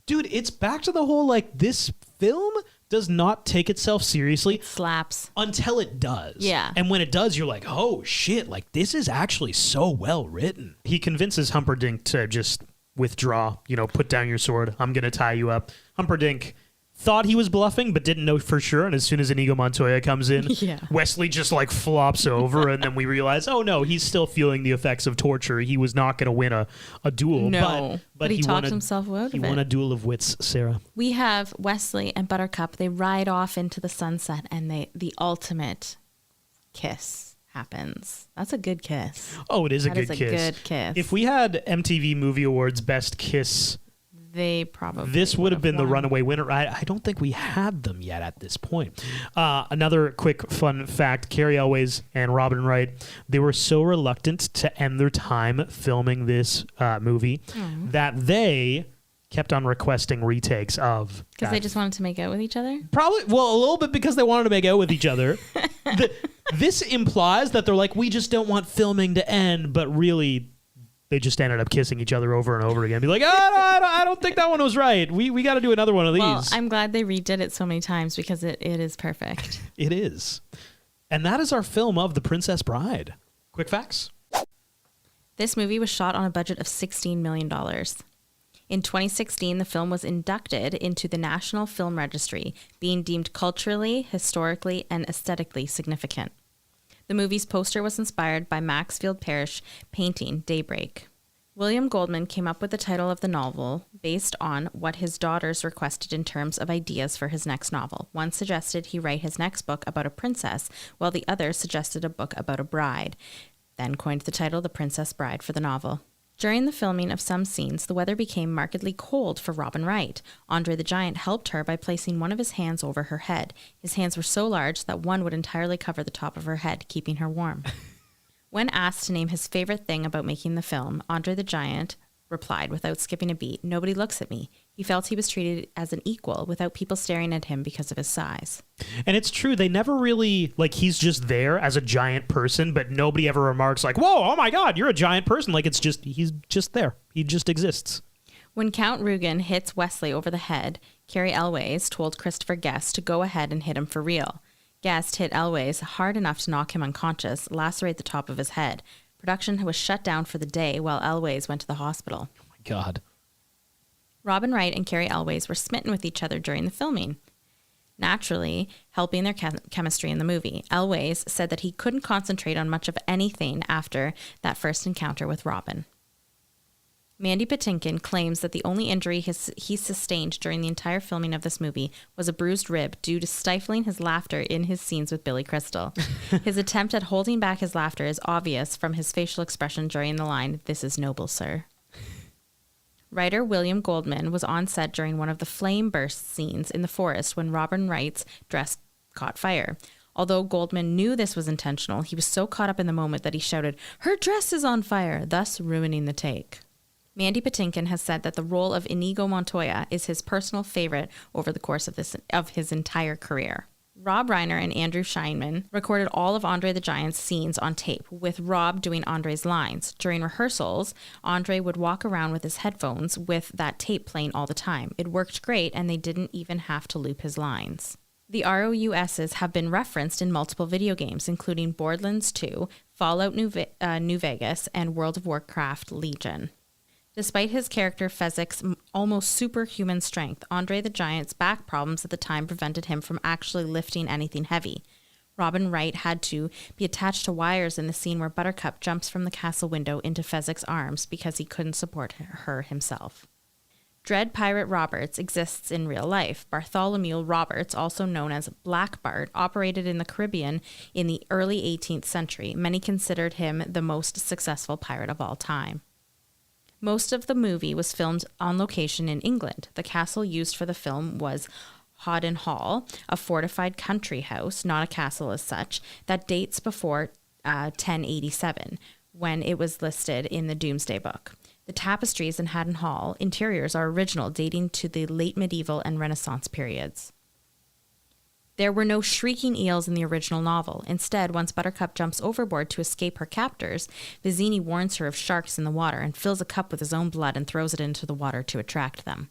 C: dude, it's back to the whole, like, this film does not take itself seriously.
B: It slaps.
C: Until it does.
B: Yeah.
C: And when it does, you're like, oh shit, like this is actually so well written. He convinces Humperdinck to just withdraw, put down your sword. I'm going to tie you up. Humperdinck thought he was bluffing, but didn't know for sure. And as soon as Inigo Montoya comes in, Wesley just like flops over. And then we realize, oh no, he's still feeling the effects of torture. He was not going to win a duel.
B: No, but he talked himself out of it.
C: He won a duel of wits, Sarah.
B: We have Wesley and Buttercup. They ride off into the sunset and the ultimate kiss happens. That's a good kiss.
C: Oh, it is
B: That
C: a
B: is
C: good
B: a
C: kiss.
B: good kiss.
C: If we had MTV Movie Awards Best Kiss,
B: they probably
C: this would have been
B: won.
C: the runaway winner. I don't think we had them yet at this point. Another quick fun fact, Cary Elwes and Robin Wright, they were so reluctant to end their time filming this movie that they kept on requesting retakes of...
B: Because they just wanted to make out with each other?
C: Probably, well, a little bit because they wanted to make out with each other. This implies that they're like, we just don't want filming to end, but really... they just ended up kissing each other over and over again. Be like, I don't think that one was right. We got to do another one of these.
B: Well, I'm glad they redid it so many times because it is perfect.
C: It is. And that is our film of The Princess Bride. Quick facts.
B: This movie was shot on a budget of $16 million. In 2016, the film was inducted into the National Film Registry, being deemed culturally, historically, and aesthetically significant. The movie's poster was inspired by Maxfield Parrish painting Daybreak. William Goldman came up with the title of the novel based on what his daughters requested in terms of ideas for his next novel. One suggested he write his next book about a princess, while the other suggested a book about a bride, then coined the title The Princess Bride for the novel. During the filming of some scenes, the weather became markedly cold for Robin Wright. Andre the Giant helped her by placing one of his hands over her head. His hands were so large that one would entirely cover the top of her head, keeping her warm. When asked to name his favorite thing about making the film, Andre the Giant replied without skipping a beat, "Nobody looks at me. He felt he was treated as an equal without people staring at him because of his size.
C: And it's true, they never really, like, he's just there as a giant person, but nobody ever remarks like, whoa, oh my God, you're a giant person. Like, it's just, he's just there. He just exists.
B: When Count Rugen hits Wesley over the head, Cary Elwes told Christopher Guest to go ahead and hit him for real. Guest hit Elwes hard enough to knock him unconscious, lacerate the top of his head. Production was shut down for the day while Elwes went to the hospital.
C: Oh my God.
B: Robin Wright and Cary Elwes were smitten with each other during the filming, naturally helping their chemistry in the movie. Elwes said that he couldn't concentrate on much of anything after that first encounter with Robin. Mandy Patinkin claims that the only injury he sustained during the entire filming of this movie was a bruised rib due to stifling his laughter in his scenes with Billy Crystal. His attempt at holding back his laughter is obvious from his facial expression during the line, "This is noble, sir." Writer William Goldman was on set during one of the flame burst scenes in the forest when Robin Wright's dress caught fire. Although Goldman knew this was intentional, he was so caught up in the moment that he shouted, "Her dress is on fire," thus ruining the take. Mandy Patinkin has said that the role of Inigo Montoya is his personal favorite over the course of his entire career. Rob Reiner and Andrew Scheinman recorded all of Andre the Giant's scenes on tape, with Rob doing Andre's lines. During rehearsals, Andre would walk around with his headphones with that tape playing all the time. It worked great, and they didn't even have to loop his lines. The ROUSs have been referenced in multiple video games, including Borderlands 2, Fallout New Vegas, and World of Warcraft Legion. Despite his character Fezzik's almost superhuman strength, Andre the Giant's back problems at the time prevented him from actually lifting anything heavy. Robin Wright had to be attached to wires in the scene where Buttercup jumps from the castle window into Fezzik's arms because he couldn't support her himself. Dread Pirate Roberts exists in real life. Bartholomew Roberts, also known as Black Bart, operated in the Caribbean in the early 18th century. Many considered him the most successful pirate of all time. Most of the movie was filmed on location in England. The castle used for the film was Hawdon Hall, a fortified country house, not a castle as such, that dates before 1087, when it was listed in the Domesday Book. The tapestries in Haddon Hall interiors are original, dating to the late medieval and Renaissance periods. There were no shrieking eels in the original novel. Instead, once Buttercup jumps overboard to escape her captors, Vizzini warns her of sharks in the water and fills a cup with his own blood and throws it into the water to attract them.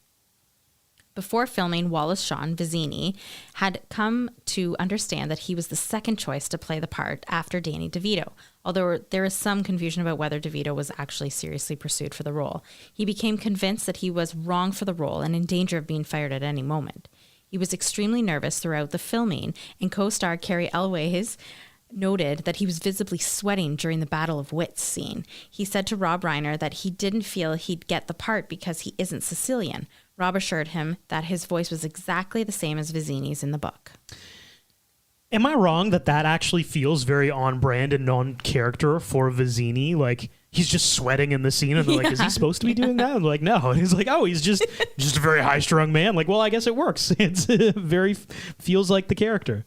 B: Before filming, Wallace Shawn, Vizzini, had come to understand that he was the second choice to play the part after Danny DeVito, although there is some confusion about whether DeVito was actually seriously pursued for the role. He became convinced that he was wrong for the role and in danger of being fired at any moment. He was extremely nervous throughout the filming, and co-star Cary Elwes noted that he was visibly sweating during the Battle of Wits scene. He said to Rob Reiner that he didn't feel he'd get the part because he isn't Sicilian. Rob assured him that his voice was exactly the same as Vizzini's in the book.
C: Am I wrong that actually feels very on brand and non-character for Vizzini? Like, he's just sweating in the scene, and they're like, is he supposed to be doing that? And they're like, no. And he's like, oh, he's just a very high-strung man. Like, well, I guess it works. It's very feels like the character.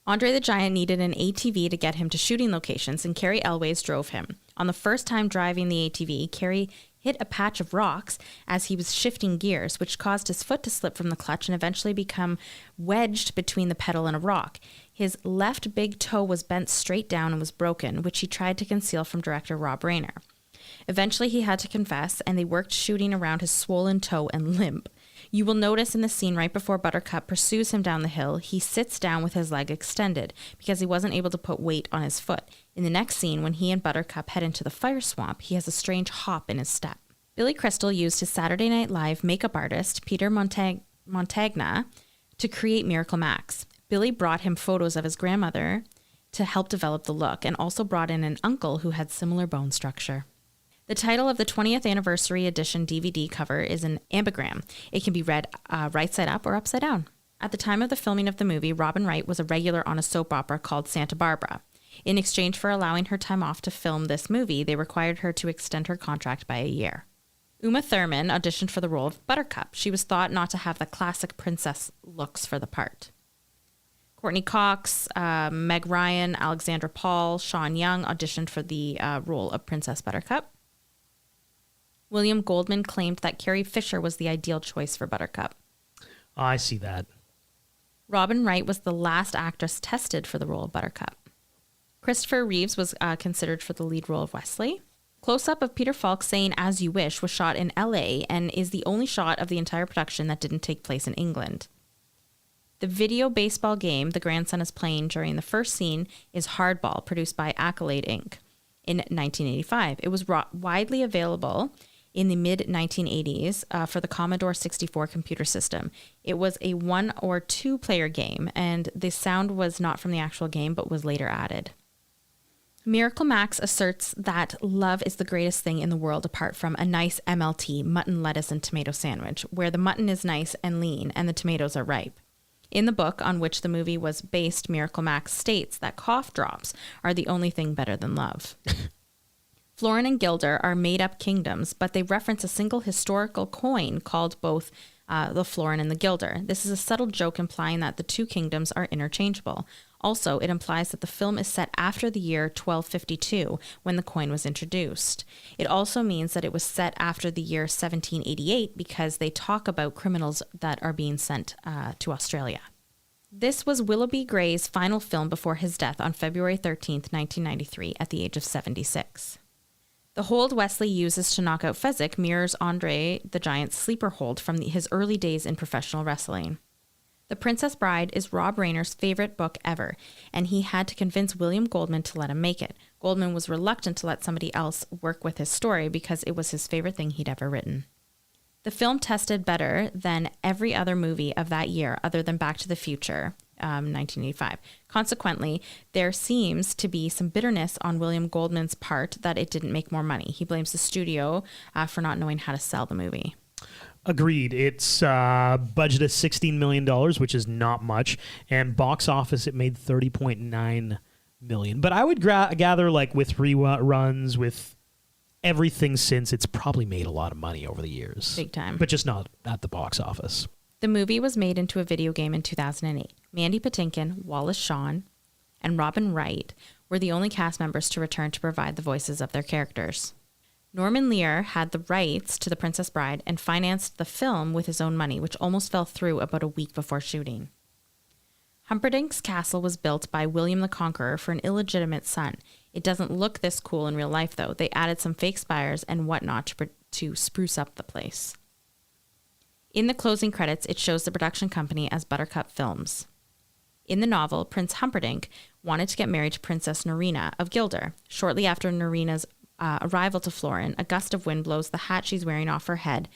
B: Andre the Giant needed an ATV to get him to shooting locations, and Cary Elwes drove him. On the first time driving the ATV, Cary hit a patch of rocks as he was shifting gears, which caused his foot to slip from the clutch and eventually become wedged between the pedal and a rock. His left big toe was bent straight down and was broken, which he tried to conceal from director Rob Reiner. Eventually, he had to confess, and they worked shooting around his swollen toe and limp. You will notice in the scene right before Buttercup pursues him down the hill, he sits down with his leg extended because he wasn't able to put weight on his foot. In the next scene, when he and Buttercup head into the fire swamp, he has a strange hop in his step. Billy Crystal used his Saturday Night Live makeup artist, Peter Montagna, to create Miracle Max. Billy brought him photos of his grandmother to help develop the look, and also brought in an uncle who had similar bone structure. The title of the 20th Anniversary Edition DVD cover is an ambigram. It can be read right side up or upside down. At the time of the filming of the movie, Robin Wright was a regular on a soap opera called Santa Barbara. In exchange for allowing her time off to film this movie, they required her to extend her contract by a year. Uma Thurman auditioned for the role of Buttercup. She was thought not to have the classic princess looks for the part. Courtney Cox, Meg Ryan, Alexandra Paul, Sean Young auditioned for the role of Princess Buttercup. William Goldman claimed that Carrie Fisher was the ideal choice for Buttercup.
C: I see that.
B: Robin Wright was the last actress tested for the role of Buttercup. Christopher Reeves was considered for the lead role of Wesley. Close-up of Peter Falk saying "As You Wish" was shot in LA and is the only shot of the entire production that didn't take place in England. The video baseball game the grandson is playing during the first scene is Hardball, produced by Accolade Inc. in 1985. It was widely available in the mid-1980s for the Commodore 64 computer system. It was a 1 or 2 player game, and the sound was not from the actual game but was later added. Miracle Max asserts that love is the greatest thing in the world apart from a nice MLT, mutton, lettuce, and tomato sandwich, where the mutton is nice and lean and the tomatoes are ripe. In the book on which the movie was based, Miracle Max states that cough drops are the only thing better than love. Florin and Gilder are made-up kingdoms, but they reference a single historical coin called both the Florin and the Gilder. This is a subtle joke implying that the two kingdoms are interchangeable. Also, it implies that the film is set after the year 1252, when the coin was introduced. It also means that it was set after the year 1788 because they talk about criminals that are being sent to Australia. This was Willoughby Gray's final film before his death on February 13th, 1993, at the age of 76. The hold Wesley uses to knock out Fezzik mirrors Andre the Giant's sleeper hold from his early days in professional wrestling. The Princess Bride is Rob Reiner's favorite book ever, and he had to convince William Goldman to let him make it. Goldman was reluctant to let somebody else work with his story because it was his favorite thing he'd ever written. The film tested better than every other movie of that year other than Back to the Future, 1985. Consequently, there seems to be some bitterness on William Goldman's part that it didn't make more money. He blames the studio for not knowing how to sell the movie.
C: Agreed. It's budget of $16 million, which is not much, and box office it made $30.9 million. But I would gather, like with reruns, with everything since, it's probably made a lot of money over the years.
B: Big time.
C: But just not at the box office.
B: The movie was made into a video game in 2008. Mandy Patinkin, Wallace Shawn, and Robin Wright were the only cast members to return to provide the voices of their characters. Norman Lear had the rights to The Princess Bride and financed the film with his own money, which almost fell through about a week before shooting. Humperdinck's castle was built by William the Conqueror for an illegitimate son. It doesn't look this cool in real life, though. They added some fake spires and whatnot to spruce up the place. In the closing credits, it shows the production company as Buttercup Films. In the novel, Prince Humperdinck wanted to get married to Princess Nerina of Gilder. Shortly after Nerina's arrival to Florin, a gust of wind blows the hat she's wearing off her head,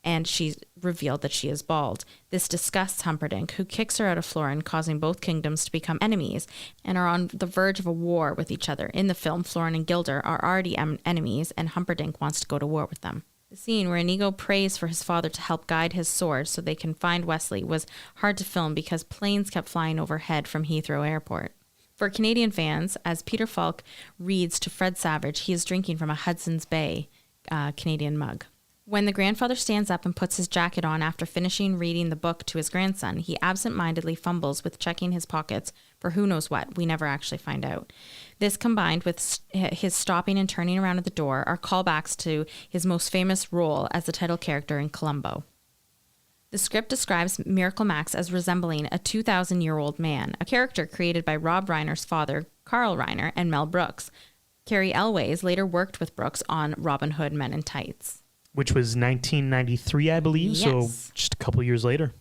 B: and she's revealed that she is bald. This disgusts Humperdinck, who kicks her out of Florin, causing both kingdoms to become enemies and are on the verge of a war with each other. In the film, Florin and Gilder are already enemies, and Humperdinck wants to go to war with them. The scene where Inigo prays for his father to help guide his sword so they can find Wesley was hard to film because planes kept flying overhead from Heathrow Airport. For Canadian fans, as Peter Falk reads to Fred Savage, he is drinking from a Hudson's Bay Canadian mug. When the grandfather stands up and puts his jacket on after finishing reading the book to his grandson, he absent-mindedly fumbles with checking his pockets for who knows what. We never actually find out. This, combined with his stopping and turning around at the door, are callbacks to his most famous role as the title character in Columbo. The script describes Miracle Max as resembling a 2,000-year-old man, a character created by Rob Reiner's father, Carl Reiner, and Mel Brooks. Cary Elwes later worked with Brooks on Robin Hood Men in Tights,
C: which was 1993, I believe,
B: yes.
C: So just a couple years later.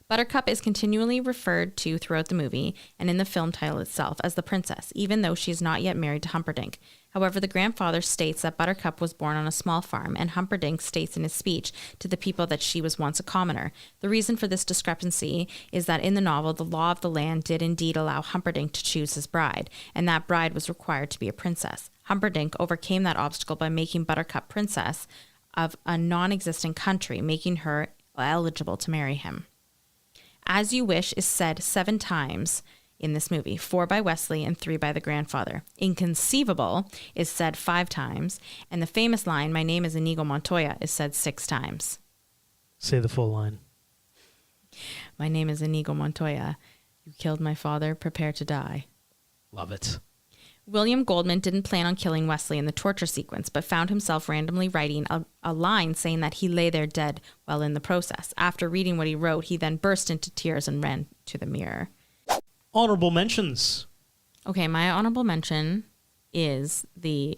B: Buttercup is continually referred to throughout the movie and in the film title itself as the princess, even though she is not yet married to Humperdinck. However, the grandfather states that Buttercup was born on a small farm, and Humperdinck states in his speech to the people that she was once a commoner. The reason for this discrepancy is that in the novel, the law of the land did indeed allow Humperdinck to choose his bride, and that bride was required to be a princess. Humperdinck overcame that obstacle by making Buttercup princess of a non-existent country, making her eligible to marry him. As You Wish is said 7 times in this movie, 4 by Wesley and 3 by the grandfather. Inconceivable is said 5 times, and the famous line, "My name is Inigo Montoya," is said 6 times.
C: Say the full line.
B: My name is Inigo Montoya. You killed my father. Prepare to die.
C: Love it. William
B: Goldman didn't plan on killing Wesley in the torture sequence, but found himself randomly writing a line saying that he lay there dead while in the process. After reading what he wrote, he then burst into tears and ran to the mirror.
C: Honorable mentions.
B: Okay, my honorable mention is the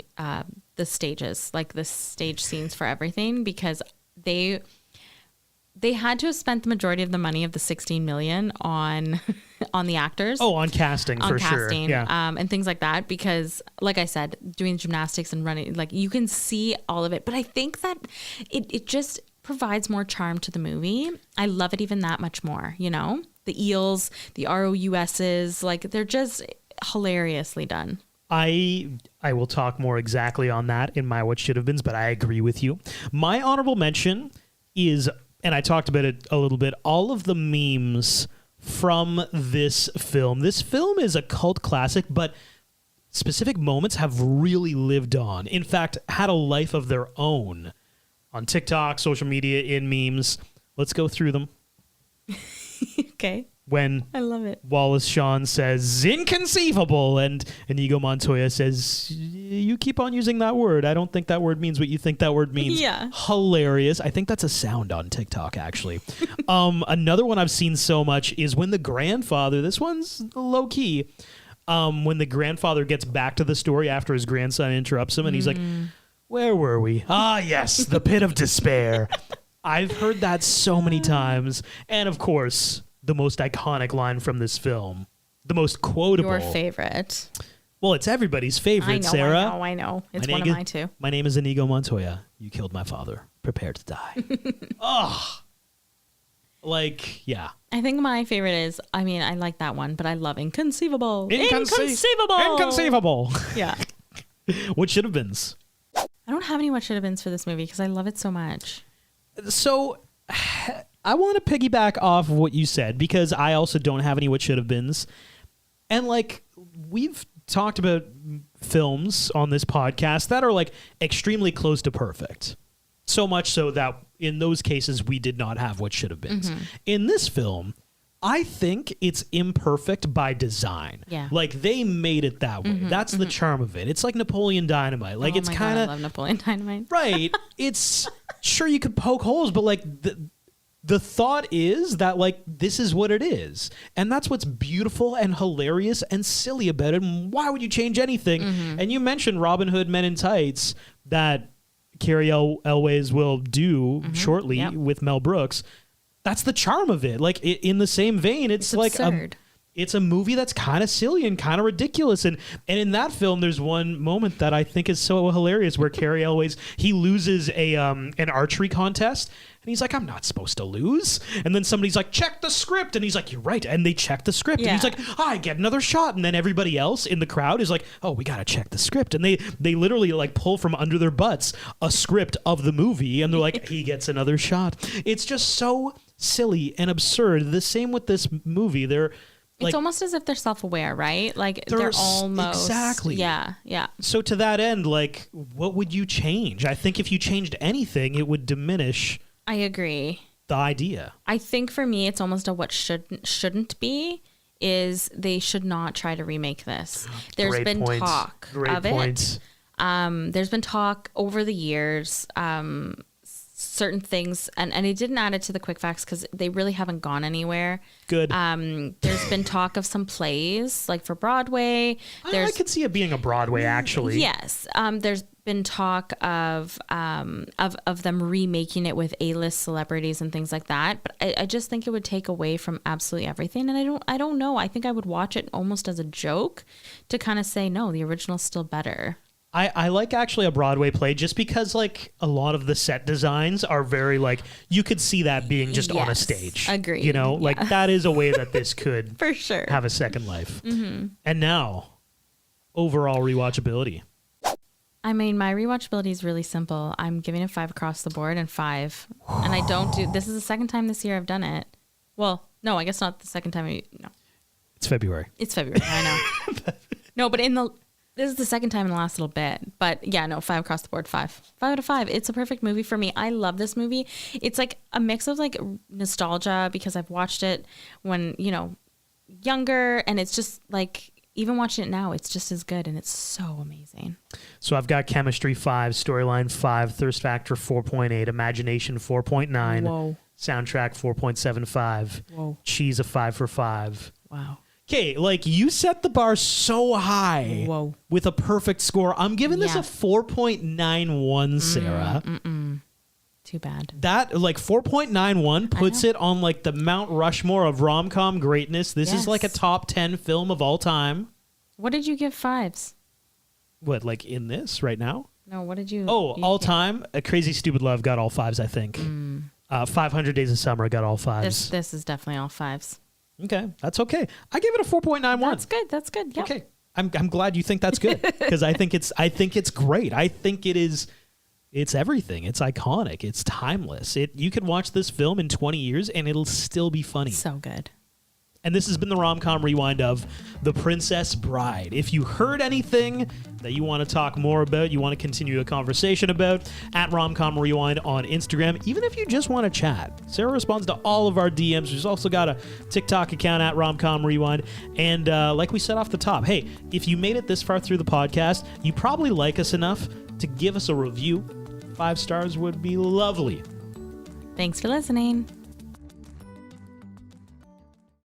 B: stages, like the stage scenes for everything, because they had to have spent the majority of the money of the $16 million on the actors.
C: Oh, on casting, for sure. Yeah.
B: And things like that, because like I said, doing gymnastics and running, like you can see all of it. But I think that it just provides more charm to the movie. I love it even that much more, you know? The eels, the ROUSs, like they're just hilariously done.
C: I will talk more exactly on that in my What Should Have Beens, but I agree with you. My honorable mention is, and I talked about it a little bit, all of the memes from this film. This film is a cult classic, but specific moments have really lived on. In fact, had a life of their own on TikTok, social media, in memes. Let's go through them.
B: Okay.
C: When
B: I love it.
C: Wallace Shawn says, inconceivable, and Inigo Montoya says, you keep on using that word. I don't think that word means what you think that word means.
B: Yeah.
C: Hilarious. I think that's a sound on TikTok, actually. Another one I've seen so much is when the grandfather, this one's low key, when the grandfather gets back to the story after his grandson interrupts him, and he's like, where were we? Ah, yes, the pit of despair. I've heard that so many times. And of course, the most iconic line from this film, the most quotable.
B: Your favorite.
C: Well, it's everybody's favorite, Sarah.
B: I know. It's one of mine too.
C: My name is Inigo Montoya. You killed my father. Prepare to die. Oh, like, yeah.
B: I think my favorite is, I mean, I like that one, but I love Inconceivable.
C: Inconceivable. Inconceivable.
B: Yeah.
C: What Should Have Been?
B: I don't have any What Should Have Been for this movie because I love it so much.
C: So I want to piggyback off of what you said, because I also don't have any What Should Have Beens. And like, we've talked about films on this podcast that are like extremely close to perfect. So much so that in those cases, we did not have What Should Have Been. In this film, I think it's imperfect by design.
B: Yeah.
C: Like, they made it that way. That's the charm of it. It's like Napoleon Dynamite. Like, it's kind of...
B: I love Napoleon Dynamite.
C: Right. It's... Sure, you could poke holes, but like, the thought is that like, this is what it is. And that's what's beautiful and hilarious and silly about it. And why would you change anything? And you mentioned Robin Hood Men in Tights that Carrie Elways will do shortly with Mel Brooks. That's the charm of it. Like, in the same vein, it's like
B: absurd.
C: It's a movie that's kind of silly and kind of ridiculous. And in that film, there's one moment that I think is so hilarious where Carrie Elways, he loses an archery contest. And he's like, I'm not supposed to lose. And then somebody's like, check the script. And he's like, you're right. And they check the script.
B: Yeah.
C: And he's like, I get another shot. And then everybody else in the crowd is like, oh, we got to check the script. And they literally like pull from under their butts a script of the movie. And they're like, he gets another shot. It's just so silly and absurd. The same with this movie. They're like,
B: it's almost as if they're self-aware, right? Like, they're almost...
C: Exactly.
B: Yeah.
C: So to that end, like, what would you change? I think if you changed anything, it would diminish...
B: I agree.
C: The idea.
B: I think for me, it's almost a what shouldn't be, is they should not try to remake this. There's been talk of it. There's been talk over the years, certain things, and it didn't add it to the quick facts because they really haven't gone anywhere.
C: Good.
B: There's been talk of some plays, like for Broadway.
C: I could see it being a Broadway, actually.
B: Yes. There's been talk of them remaking it with A-list celebrities and things like that. But I just think it would take away from absolutely everything. And I don't know. I think I would watch it almost as a joke to kind of say, no, the original's still better.
C: I like actually a Broadway play just because like a lot of the set designs are very like, you could see that being just on a stage.
B: Agreed.
C: You know, like that is a way that this could
B: for sure
C: have a second life. And now, overall rewatchability.
B: I mean, my rewatchability is really simple. I'm giving it 5 across the board and 5. And I don't do, this is the second time this year I've done it. Well, no, I guess not the second time. No.
C: It's February.
B: I know. No, but this is the second time in the last little bit. But yeah, no, 5 across the board, 5. 5 out of 5. It's a perfect movie for me. I love this movie. It's like a mix of like nostalgia because I've watched it when, younger, and it's just like, even watching it now, it's just as good, and it's so amazing.
C: So I've got chemistry 5, storyline 5, thirst factor 4.8, imagination 4.9,
B: Whoa.
C: soundtrack 4.75,
B: Whoa.
C: cheese a 5 for 5.
B: Wow.
C: Okay, like you set the bar so high
B: Whoa.
C: with a perfect score. I'm giving this
B: Yeah.
C: a 4.91, Sarah.
B: Too bad.
C: That like 4.91 puts it on like the Mount Rushmore of rom-com greatness. This is like a
B: Yes.
C: top 10 film of all time.
B: What did you give 5s?
C: What, like in this right now?
B: No, what did you?
C: Oh,
B: you
C: all
B: gave-
C: time? A Crazy Stupid Love got all 5s, I think. 500 Days of Summer got all 5s.
B: This is definitely all 5s.
C: Okay, that's okay. I gave it a 4.91.
B: That's good. That's good. Yep.
C: Okay. I'm glad you think that's good because I think it's great. I think it's everything. It's iconic. It's timeless. You could watch this film in 20 years and it'll still be funny.
B: So good.
C: And this has been the Rom-Com Rewind of The Princess Bride. If you heard anything that you want to talk more about, you want to continue a conversation about, at Rom-Com Rewind on Instagram, even if you just want to chat. Sarah responds to all of our DMs. She's also got a TikTok account at Rom-Com Rewind. And like we said off the top, hey, if you made it this far through the podcast, you probably like us enough to give us a review. 5 stars would be lovely.
B: Thanks for listening.